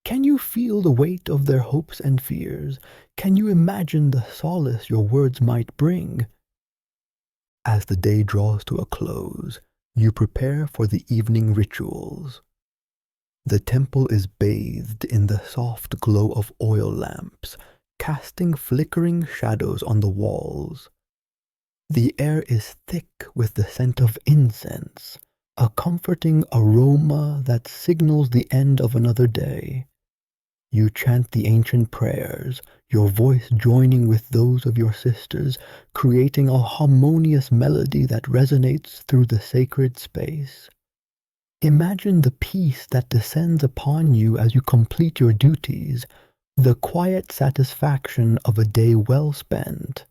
Can you feel the weight of their hopes and fears? Can you imagine the solace your words might bring? As the day draws to a close, you prepare for the evening rituals. The temple is bathed in the soft glow of oil lamps, casting flickering shadows on the walls. The air is thick with the scent of incense, a comforting aroma that signals the end of another day. You chant the ancient prayers, your voice joining with those of your sisters, creating a harmonious melody that resonates through the sacred space. Imagine the peace that descends upon you as you complete your duties, the quiet satisfaction of a day well spent.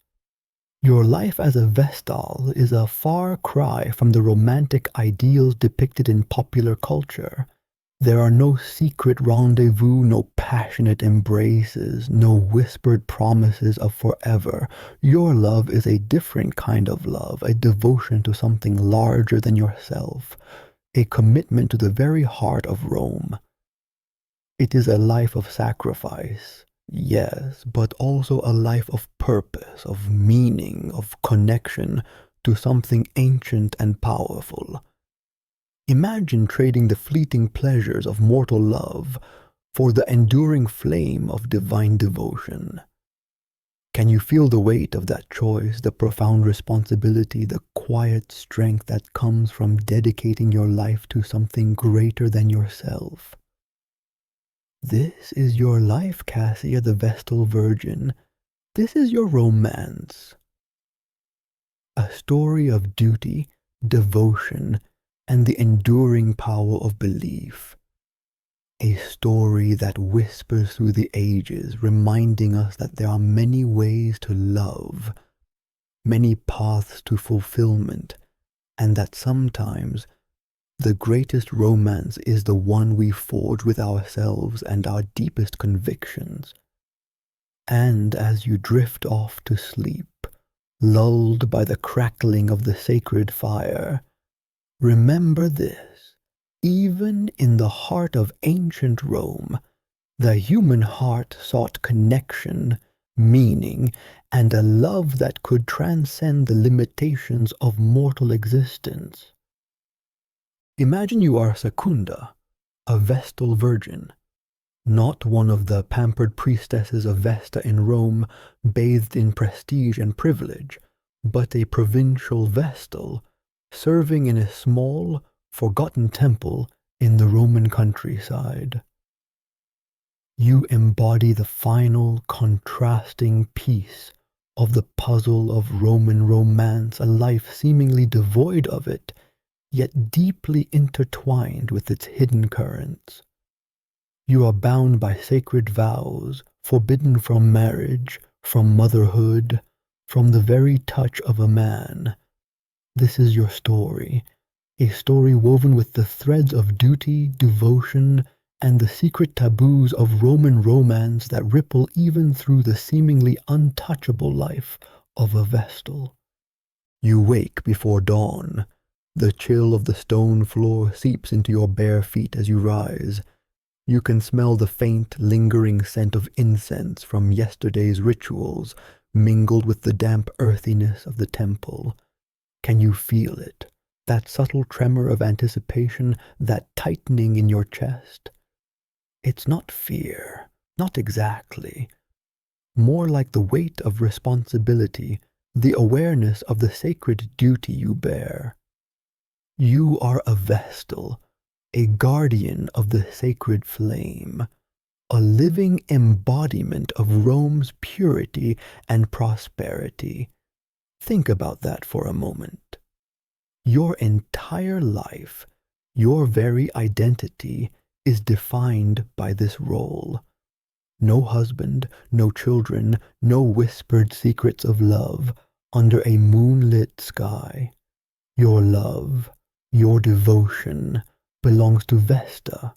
Your life as a Vestal is a far cry from the romantic ideals depicted in popular culture. There are no secret rendezvous, no passionate embraces, no whispered promises of forever. Your love is a different kind of love, a devotion to something larger than yourself, a commitment to the very heart of Rome. It is a life of sacrifice, yes, but also a life of purpose, of meaning, of connection to something ancient and powerful. Imagine trading the fleeting pleasures of mortal love for the enduring flame of divine devotion. Can you feel the weight of that choice, the profound responsibility, the quiet strength that comes from dedicating your life to something greater than yourself? This is your life, Cassia, the Vestal Virgin. This is your romance. A story of duty, devotion, and the enduring power of belief. A story that whispers through the ages, reminding us that there are many ways to love, many paths to fulfillment, and that sometimes the greatest romance is the one we forge with ourselves and our deepest convictions. And as you drift off to sleep, lulled by the crackling of the sacred fire, remember this: even in the heart of ancient Rome, the human heart sought connection, meaning, and a love that could transcend the limitations of mortal existence. Imagine you are Secunda, a Vestal virgin, not one of the pampered priestesses of Vesta in Rome, bathed in prestige and privilege, but a provincial Vestal, serving in a small, forgotten temple in the Roman countryside. You embody the final, contrasting piece of the puzzle of Roman romance, a life seemingly devoid of it, yet deeply intertwined with its hidden currents. You are bound by sacred vows, forbidden from marriage, from motherhood, from the very touch of a man. This is your story, a story woven with the threads of duty, devotion, and the secret taboos of Roman romance that ripple even through the seemingly untouchable life of a Vestal. You wake before dawn. The chill of the stone floor seeps into your bare feet as you rise. You can smell the faint, lingering scent of incense from yesterday's rituals, mingled with the damp earthiness of the temple. Can you feel it? That subtle tremor of anticipation, that tightening in your chest? It's not fear, not exactly. More like the weight of responsibility, the awareness of the sacred duty you bear. You are a Vestal, a guardian of the sacred flame, a living embodiment of Rome's purity and prosperity. Think about that for a moment. Your entire life, your very identity, is defined by this role. No husband, no children, no whispered secrets of love under a moonlit sky. Your love, your devotion, belongs to Vesta,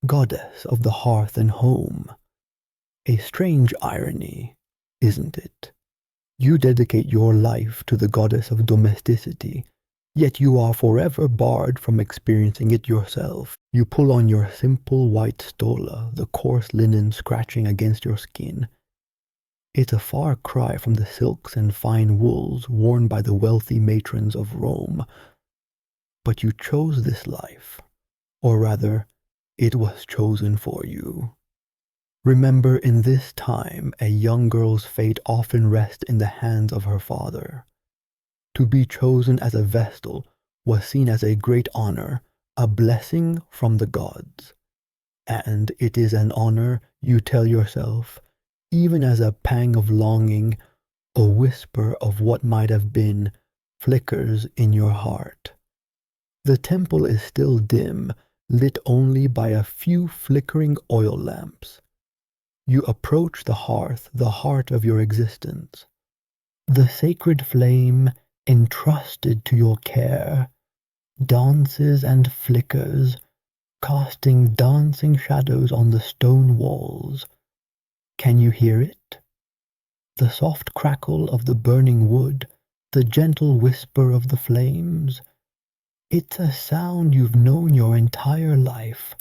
goddess of the hearth and home. A strange irony, isn't it? You dedicate your life to the goddess of domesticity, yet you are forever barred from experiencing it yourself. You pull on your simple white stola, the coarse linen scratching against your skin. It's a far cry from the silks and fine wools worn by the wealthy matrons of Rome. But you chose this life, or rather, it was chosen for you. Remember, in this time, a young girl's fate often rests in the hands of her father. To be chosen as a Vestal was seen as a great honor, a blessing from the gods. And it is an honor, you tell yourself, even as a pang of longing, a whisper of what might have been, flickers in your heart. The temple is still dim, lit only by a few flickering oil lamps. You approach the hearth, the heart of your existence. The sacred flame, entrusted to your care, dances and flickers, casting dancing shadows on the stone walls. Can you hear it? The soft crackle of the burning wood, the gentle whisper of the flames. It's a sound you've known your entire life,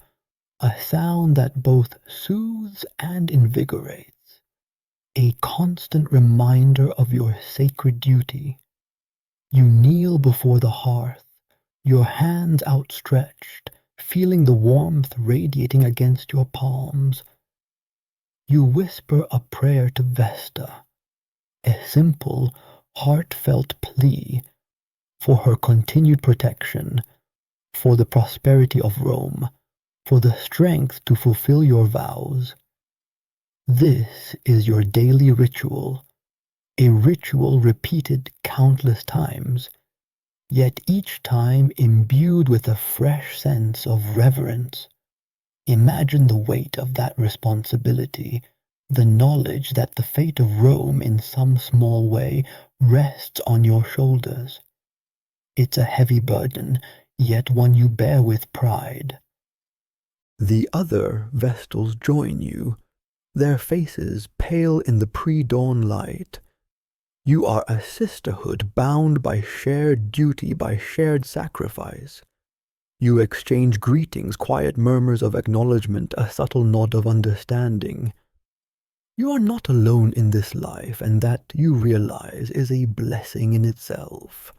a sound that both soothes and invigorates, a constant reminder of your sacred duty. You kneel before the hearth, your hands outstretched, feeling the warmth radiating against your palms. You whisper a prayer to Vesta, a simple, heartfelt plea for her continued protection, for the prosperity of Rome, for the strength to fulfill your vows. This is your daily ritual, a ritual repeated countless times, yet each time imbued with a fresh sense of reverence. Imagine the weight of that responsibility, the knowledge that the fate of Rome in some small way rests on your shoulders. It's a heavy burden, yet one you bear with pride. The other Vestals join you, their faces pale in the pre-dawn light. You are a sisterhood bound by shared duty, by shared sacrifice. You exchange greetings, quiet murmurs of acknowledgement, a subtle nod of understanding. You are not alone in this life, and that, you realize, is a blessing in itself.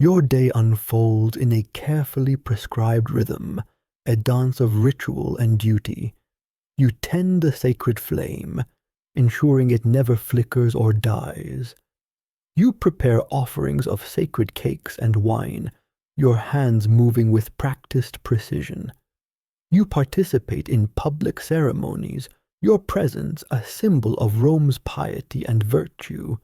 Your day unfolds in a carefully prescribed rhythm, a dance of ritual and duty. You tend the sacred flame, ensuring it never flickers or dies. You prepare offerings of sacred cakes and wine, your hands moving with practiced precision. You participate in public ceremonies, your presence a symbol of Rome's piety and virtue.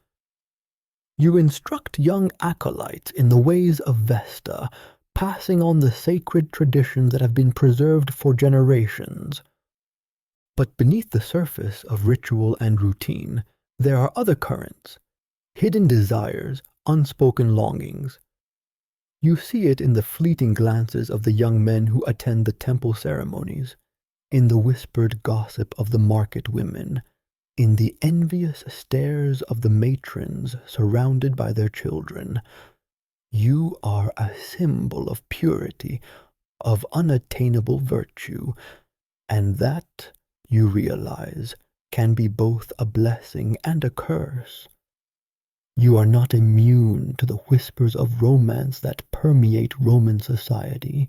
You instruct young acolytes in the ways of Vesta, passing on the sacred traditions that have been preserved for generations. But beneath the surface of ritual and routine, there are other currents, hidden desires, unspoken longings. You see it in the fleeting glances of the young men who attend the temple ceremonies, in the whispered gossip of the market women, in the envious stares of the matrons surrounded by their children. You are a symbol of purity, of unattainable virtue, and that, you realize, can be both a blessing and a curse. You are not immune to the whispers of romance that permeate Roman society.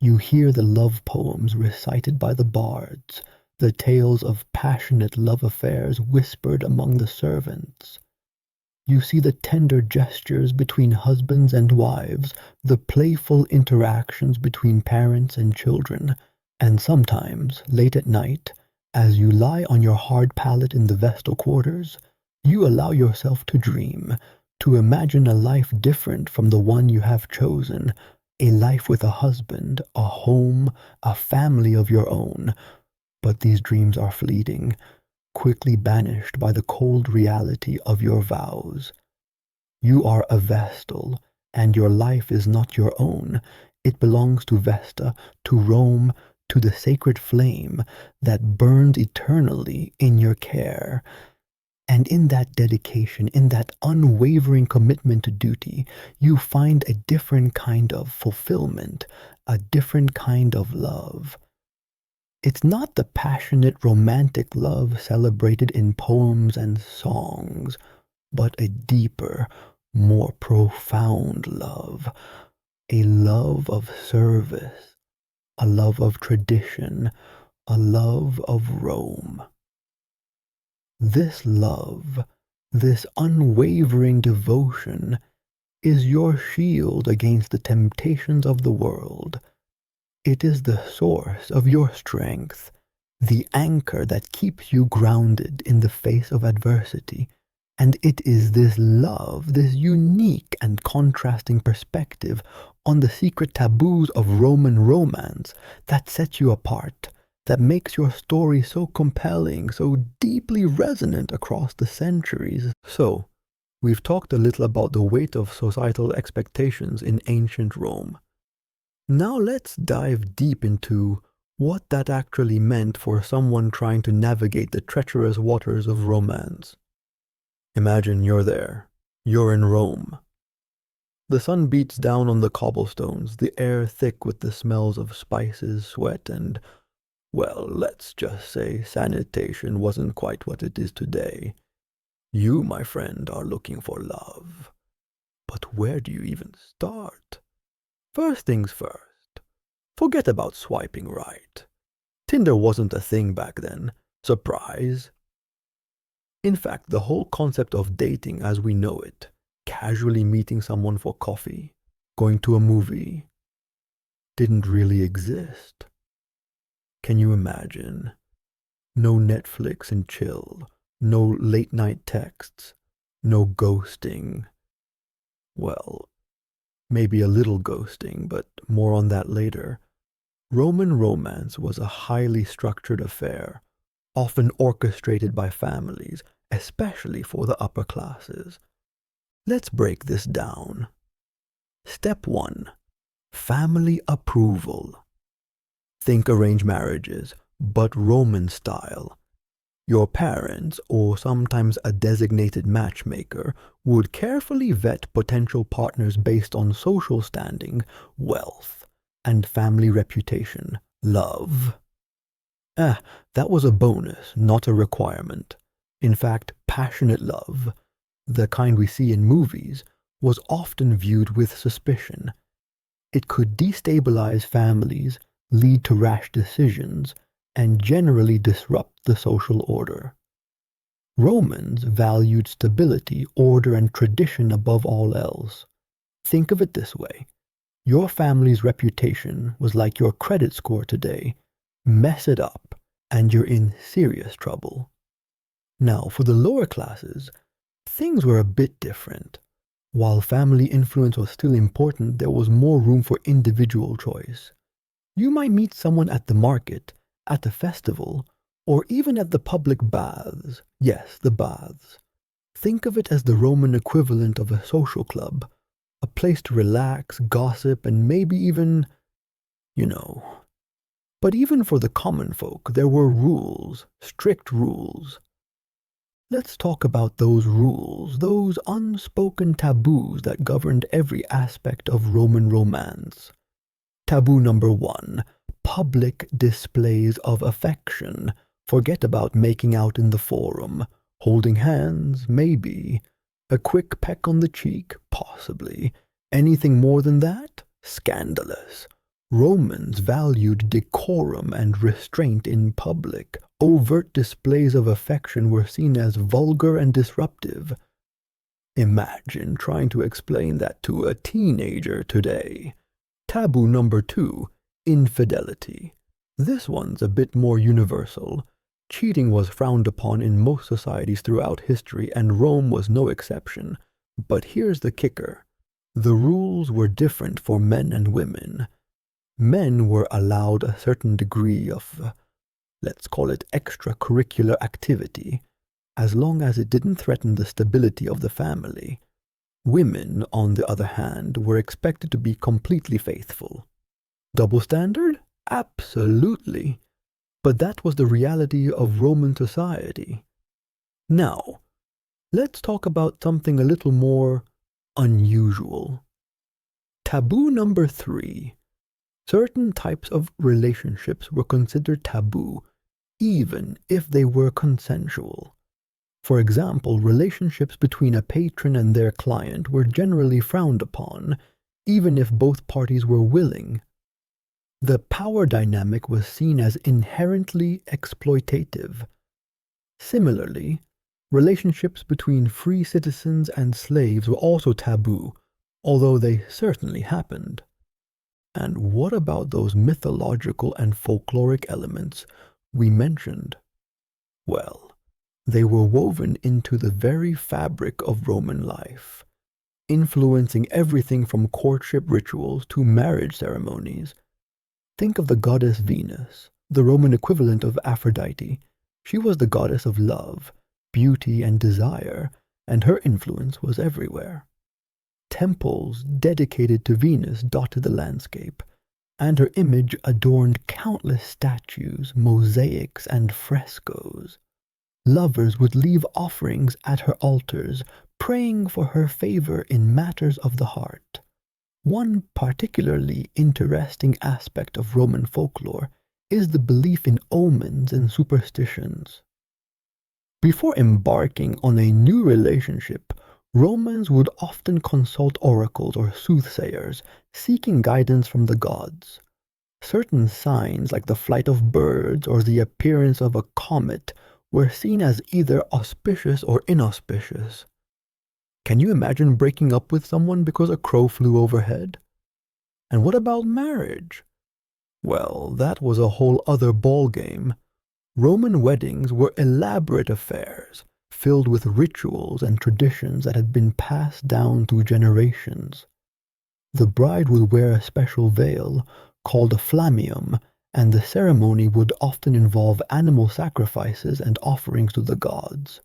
You hear the love poems recited by the bards, the tales of passionate love affairs whispered among the servants. You see the tender gestures between husbands and wives, the playful interactions between parents and children, and sometimes, late at night, as you lie on your hard pallet in the Vestal quarters, you allow yourself to dream, to imagine a life different from the one you have chosen, a life with a husband, a home, a family of your own. But these dreams are fleeting, quickly banished by the cold reality of your vows. You are a Vestal, and your life is not your own. It belongs to Vesta, to Rome, to the sacred flame that burns eternally in your care. And in that dedication, in that unwavering commitment to duty, you find a different kind of fulfillment, a different kind of love. It's not the passionate romantic love celebrated in poems and songs, but a deeper, more profound love, a love of service, a love of tradition, a love of Rome. This love, this unwavering devotion, is your shield against the temptations of the world. It is the source of your strength, the anchor that keeps you grounded in the face of adversity. And it is this love, this unique and contrasting perspective on the secret taboos of Roman romance that sets you apart, that makes your story so compelling, so deeply resonant across the centuries. So, we've talked a little about the weight of societal expectations in ancient Rome. Now let's dive deep into what that actually meant for someone trying to navigate the treacherous waters of romance. Imagine you're there. You're in Rome. The sun beats down on the cobblestones, the air thick with the smells of spices, sweat, and, well, let's just say sanitation wasn't quite what it is today. You, my friend, are looking for love. But where do you even start? First things first. Forget about swiping right. Tinder wasn't a thing back then. Surprise. In fact, the whole concept of dating as we know it, casually meeting someone for coffee, going to a movie, didn't really exist. Can you imagine? No Netflix and chill, no late night texts, no ghosting. Well, maybe a little ghosting, but more on that later. Roman romance was a highly structured affair, often orchestrated by families, especially for the upper classes. Let's break this down. Step 1. Family approval. Think arranged marriages, but Roman style. Your parents, or sometimes a designated matchmaker, would carefully vet potential partners based on social standing, wealth, and family reputation. Love. That was a bonus, not a requirement. In fact, passionate love, the kind we see in movies, was often viewed with suspicion. It could destabilize families, lead to rash decisions, and generally disrupt the social order. Romans valued stability, order, and tradition above all else. Think of it this way. Your family's reputation was like your credit score today. Mess it up, and you're in serious trouble. Now, for the lower classes, things were a bit different. While family influence was still important, there was more room for individual choice. You might meet someone at the market, at the festival, or even at the public baths. Yes, the baths. Think of it as the Roman equivalent of a social club, a place to relax, gossip, and maybe even, you know. But even for the common folk, there were rules, strict rules. Let's talk about those rules, those unspoken taboos that governed every aspect of Roman romance. Taboo number 1, public displays of affection. Forget about making out in the forum. Holding hands, maybe. A quick peck on the cheek, possibly. Anything more than that? Scandalous. Romans valued decorum and restraint in public. Overt displays of affection were seen as vulgar and disruptive. Imagine trying to explain that to a teenager today. Taboo number 2, infidelity. This one's a bit more universal. Cheating was frowned upon in most societies throughout history, and Rome was no exception. But here's the kicker. The rules were different for men and women. Men were allowed a certain degree of, let's call it extracurricular activity, as long as it didn't threaten the stability of the family. Women, on the other hand, were expected to be completely faithful. Double standard? Absolutely. But that was the reality of Roman society. Now, let's talk about something a little more unusual. Taboo number 3. Certain types of relationships were considered taboo, even if they were consensual. For example, relationships between a patron and their client were generally frowned upon, even if both parties were willing. The power dynamic was seen as inherently exploitative. Similarly, relationships between free citizens and slaves were also taboo, although they certainly happened. And what about those mythological and folkloric elements we mentioned? Well, they were woven into the very fabric of Roman life, influencing everything from courtship rituals to marriage ceremonies. Think of the goddess Venus, the Roman equivalent of Aphrodite. She was the goddess of love, beauty, and desire, and her influence was everywhere. Temples dedicated to Venus dotted the landscape, and her image adorned countless statues, mosaics, and frescoes. Lovers would leave offerings at her altars, praying for her favor in matters of the heart. One particularly interesting aspect of Roman folklore is the belief in omens and superstitions. Before embarking on a new relationship, Romans would often consult oracles or soothsayers, seeking guidance from the gods. Certain signs, like the flight of birds or the appearance of a comet, were seen as either auspicious or inauspicious. Can you imagine breaking up with someone because a crow flew overhead? And what about marriage? Well, that was a whole other ballgame. Roman weddings were elaborate affairs, filled with rituals and traditions that had been passed down through generations. The bride would wear a special veil, called a flammium, and the ceremony would often involve animal sacrifices and offerings to the gods.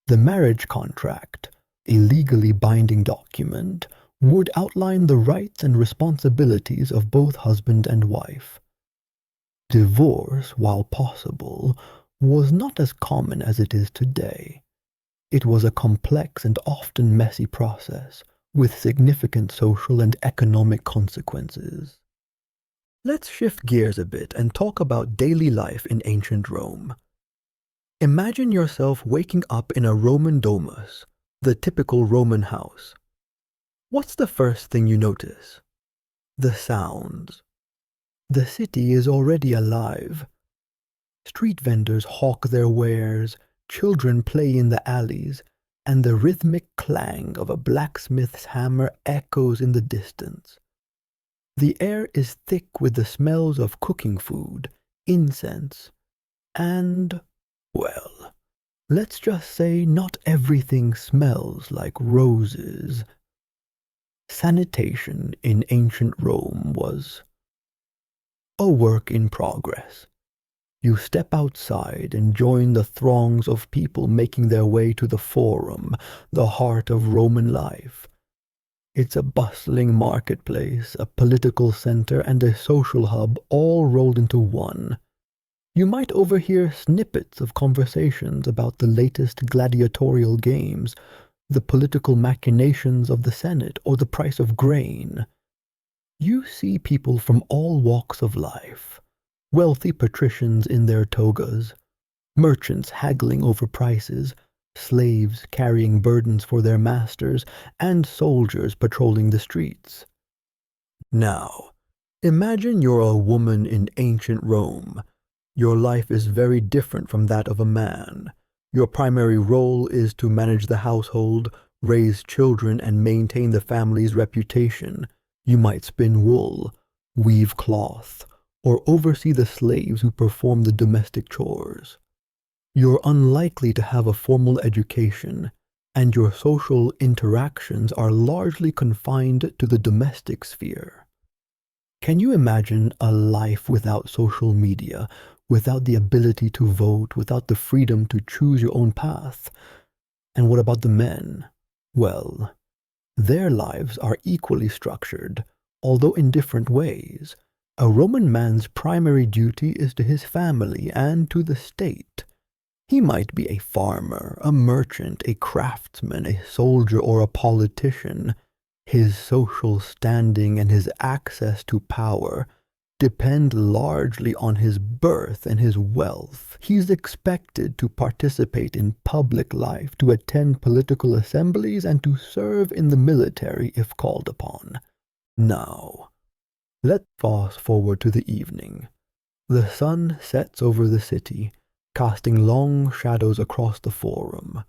The marriage contract, a legally binding document, would outline the rights and responsibilities of both husband and wife. Divorce, while possible, was not as common as it is today. It was a complex and often messy process, with significant social and economic consequences. Let's shift gears a bit and talk about daily life in ancient Rome. Imagine yourself waking up in a Roman domus, the typical Roman house. What's the first thing you notice? The sounds. The city is already alive. Street vendors hawk their wares, children play in the alleys, and the rhythmic clang of a blacksmith's hammer echoes in the distance. The air is thick with the smells of cooking food, incense, and, well, let's just say not everything smells like roses. Sanitation in ancient Rome was a work in progress. You step outside and join the throngs of people making their way to the Forum, the heart of Roman life. It's a bustling marketplace, a political center, and a social hub all rolled into one. You might overhear snippets of conversations about the latest gladiatorial games, the political machinations of the Senate, or the price of grain. You see people from all walks of life. Wealthy patricians in their togas, merchants haggling over prices, slaves carrying burdens for their masters, and soldiers patrolling the streets. Now, imagine you're a woman in ancient Rome. Your life is very different from that of a man. Your primary role is to manage the household, raise children, and maintain the family's reputation. You might spin wool, weave cloth, or oversee the slaves who perform the domestic chores. You're unlikely to have a formal education, and your social interactions are largely confined to the domestic sphere. Can you imagine a life without social media, without the ability to vote, without the freedom to choose your own path? And what about the men? Well, their lives are equally structured, although in different ways. A Roman man's primary duty is to his family and to the state. He might be a farmer, a merchant, a craftsman, a soldier, or a politician. His social standing and his access to power depend largely on his birth and his wealth. He's expected to participate in public life, to attend political assemblies, and to serve in the military if called upon. Now, let's fast forward to the evening. The sun sets over the city, casting long shadows across the Forum.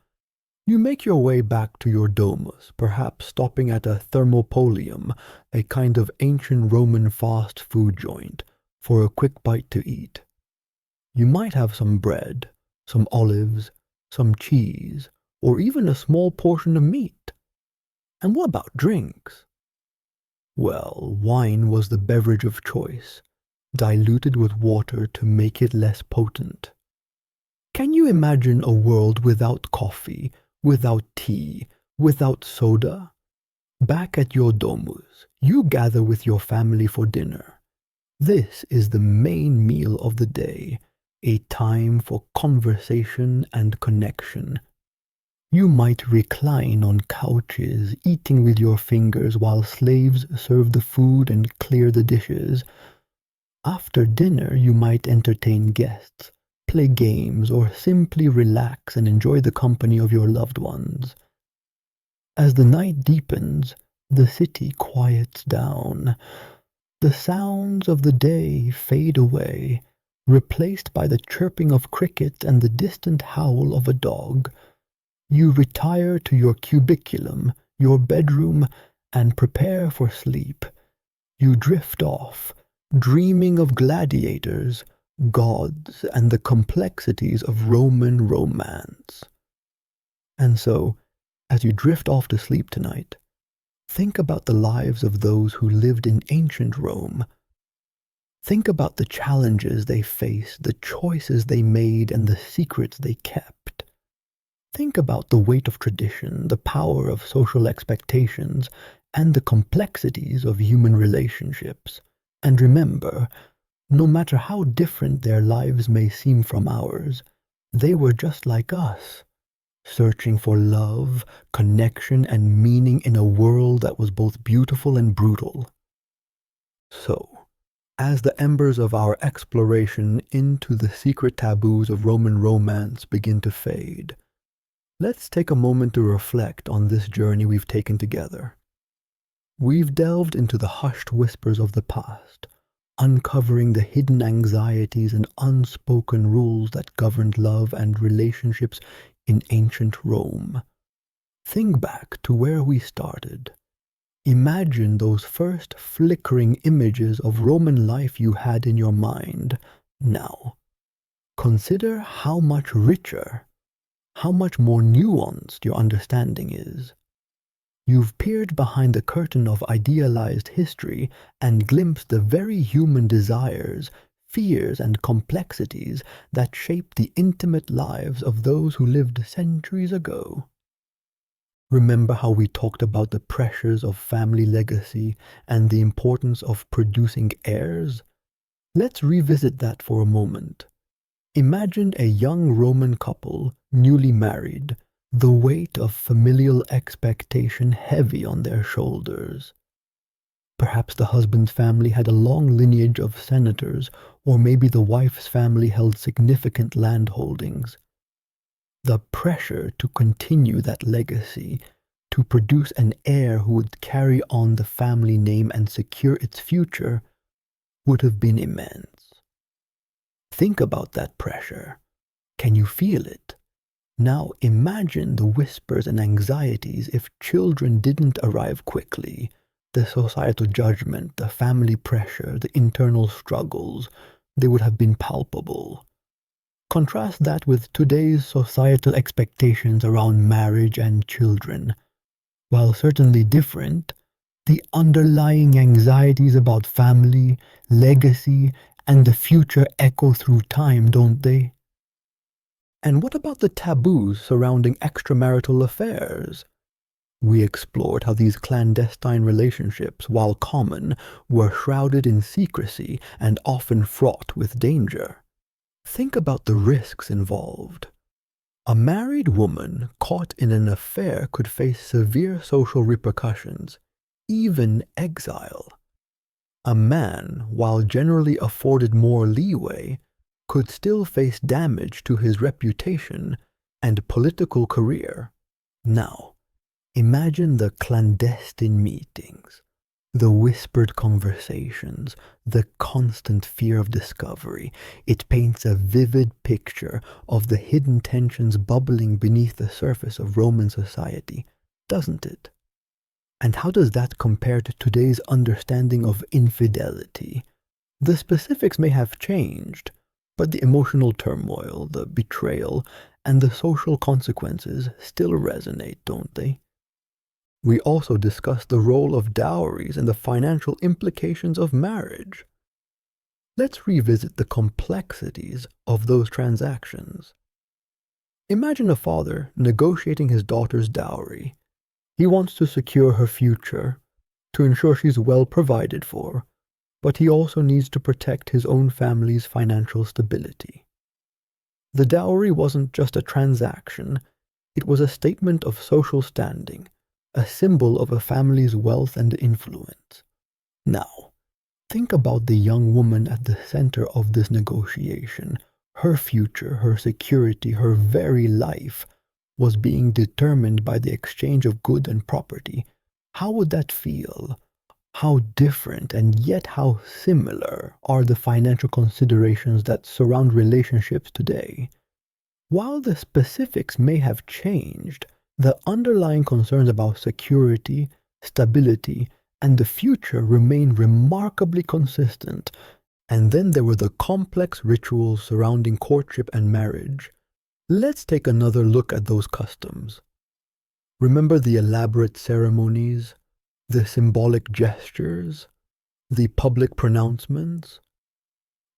You make your way back to your domus, perhaps stopping at a thermopolium, a kind of ancient Roman fast food joint, for a quick bite to eat. You might have some bread, some olives, some cheese, or even a small portion of meat. And what about drinks? Well, wine was the beverage of choice, diluted with water to make it less potent. Can you imagine a world without coffee, without tea, without soda? Back at your domus, you gather with your family for dinner. This is the main meal of the day, a time for conversation and connection. You might recline on couches, eating with your fingers while slaves serve the food and clear the dishes. After dinner, you might entertain guests, play games, or simply relax and enjoy the company of your loved ones. As the night deepens, the city quiets down. The sounds of the day fade away, replaced by the chirping of crickets and the distant howl of a dog. You retire to your cubiculum, your bedroom, and prepare for sleep. You drift off, dreaming of gladiators, gods, and the complexities of Roman romance. And so, as you drift off to sleep tonight, think about the lives of those who lived in ancient Rome. Think about the challenges they faced, the choices they made, and the secrets they kept. Think about the weight of tradition, the power of social expectations, and the complexities of human relationships. And remember, no matter how different their lives may seem from ours, they were just like us, searching for love, connection, and meaning in a world that was both beautiful and brutal. So, as the embers of our exploration into the secret taboos of Roman romance begin to fade, let's take a moment to reflect on this journey we've taken together. We've delved into the hushed whispers of the past, uncovering the hidden anxieties and unspoken rules that governed love and relationships in ancient Rome. Think back to where we started. Imagine those first flickering images of Roman life you had in your mind. Now, consider how much richer, how much more nuanced your understanding is. You've peered behind the curtain of idealized history and glimpsed the very human desires, fears, and complexities that shape the intimate lives of those who lived centuries ago. Remember how we talked about the pressures of family legacy and the importance of producing heirs? Let's revisit that for a moment. Imagine a young Roman couple, newly married, the weight of familial expectation heavy on their shoulders. Perhaps the husband's family had a long lineage of senators, or maybe the wife's family held significant land holdings. The pressure to continue that legacy, to produce an heir who would carry on the family name and secure its future, would have been immense. Think about that pressure. Can you feel it? Now imagine the whispers and anxieties if children didn't arrive quickly, the societal judgment, the family pressure, the internal struggles, they would have been palpable. Contrast that with today's societal expectations around marriage and children. While certainly different, the underlying anxieties about family, legacy, and the future echo through time, don't they? And what about the taboos surrounding extramarital affairs? We explored how these clandestine relationships, while common, were shrouded in secrecy and often fraught with danger. Think about the risks involved. A married woman caught in an affair could face severe social repercussions, even exile. A man, while generally afforded more leeway, could still face damage to his reputation and political career. Now, imagine the clandestine meetings, the whispered conversations, the constant fear of discovery. It paints a vivid picture of the hidden tensions bubbling beneath the surface of Roman society, doesn't it? And how does that compare to today's understanding of infidelity? The specifics may have changed, but the emotional turmoil, the betrayal, and the social consequences still resonate, don't they? We also discussed the role of dowries and the financial implications of marriage. Let's revisit the complexities of those transactions. Imagine a father negotiating his daughter's dowry. He wants to secure her future, to ensure she's well provided for, but he also needs to protect his own family's financial stability. The dowry wasn't just a transaction, it was a statement of social standing, a symbol of a family's wealth and influence. Now, think about the young woman at the center of this negotiation. Her future, her security, her very life was being determined by the exchange of goods and property. How would that feel? How different and yet how similar are the financial considerations that surround relationships today? While the specifics may have changed, the underlying concerns about security, stability, and the future remain remarkably consistent. And then there were the complex rituals surrounding courtship and marriage. Let's take another look at those customs. Remember the elaborate ceremonies, the symbolic gestures, the public pronouncements?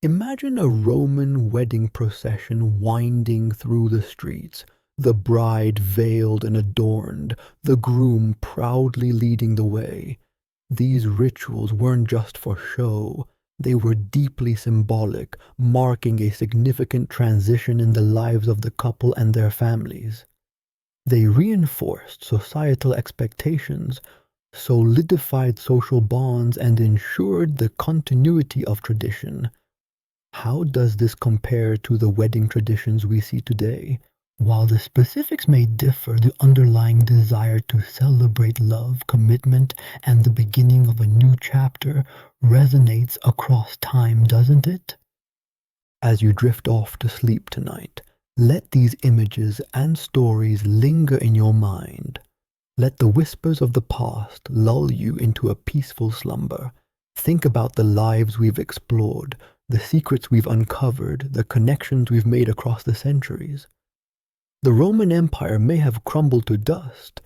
Imagine a Roman wedding procession winding through the streets, the bride veiled and adorned, the groom proudly leading the way. These rituals weren't just for show, they were deeply symbolic, marking a significant transition in the lives of the couple and their families. They reinforced societal expectations, solidified social bonds, and ensured the continuity of tradition. How does this compare to the wedding traditions we see today? While the specifics may differ, the underlying desire to celebrate love, commitment, and the beginning of a new chapter resonates across time, doesn't it? As you drift off to sleep tonight, let these images and stories linger in your mind. Let the whispers of the past lull you into a peaceful slumber. Think about the lives we've explored, the secrets we've uncovered, the connections we've made across the centuries. The Roman Empire may have crumbled to dust,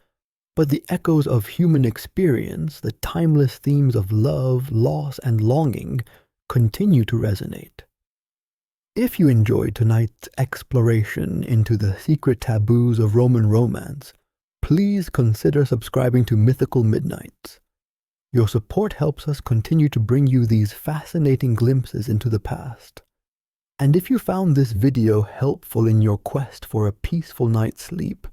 but the echoes of human experience, the timeless themes of love, loss, and longing, continue to resonate. If you enjoyed tonight's exploration into the secret taboos of Roman romance, please consider subscribing to Mythical Midnights. Your support helps us continue to bring you these fascinating glimpses into the past. And if you found this video helpful in your quest for a peaceful night's sleep,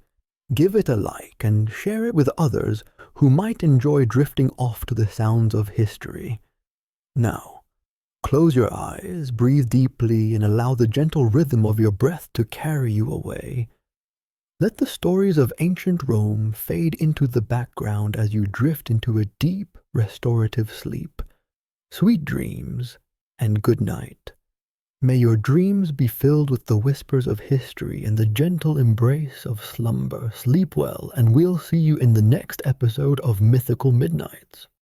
give it a like and share it with others who might enjoy drifting off to the sounds of history. Now, close your eyes, breathe deeply, and allow the gentle rhythm of your breath to carry you away. Let the stories of ancient Rome fade into the background as you drift into a deep, restorative sleep. Sweet dreams, and good night. May your dreams be filled with the whispers of history and the gentle embrace of slumber. Sleep well, and we'll see you in the next episode of Mythical Midnights.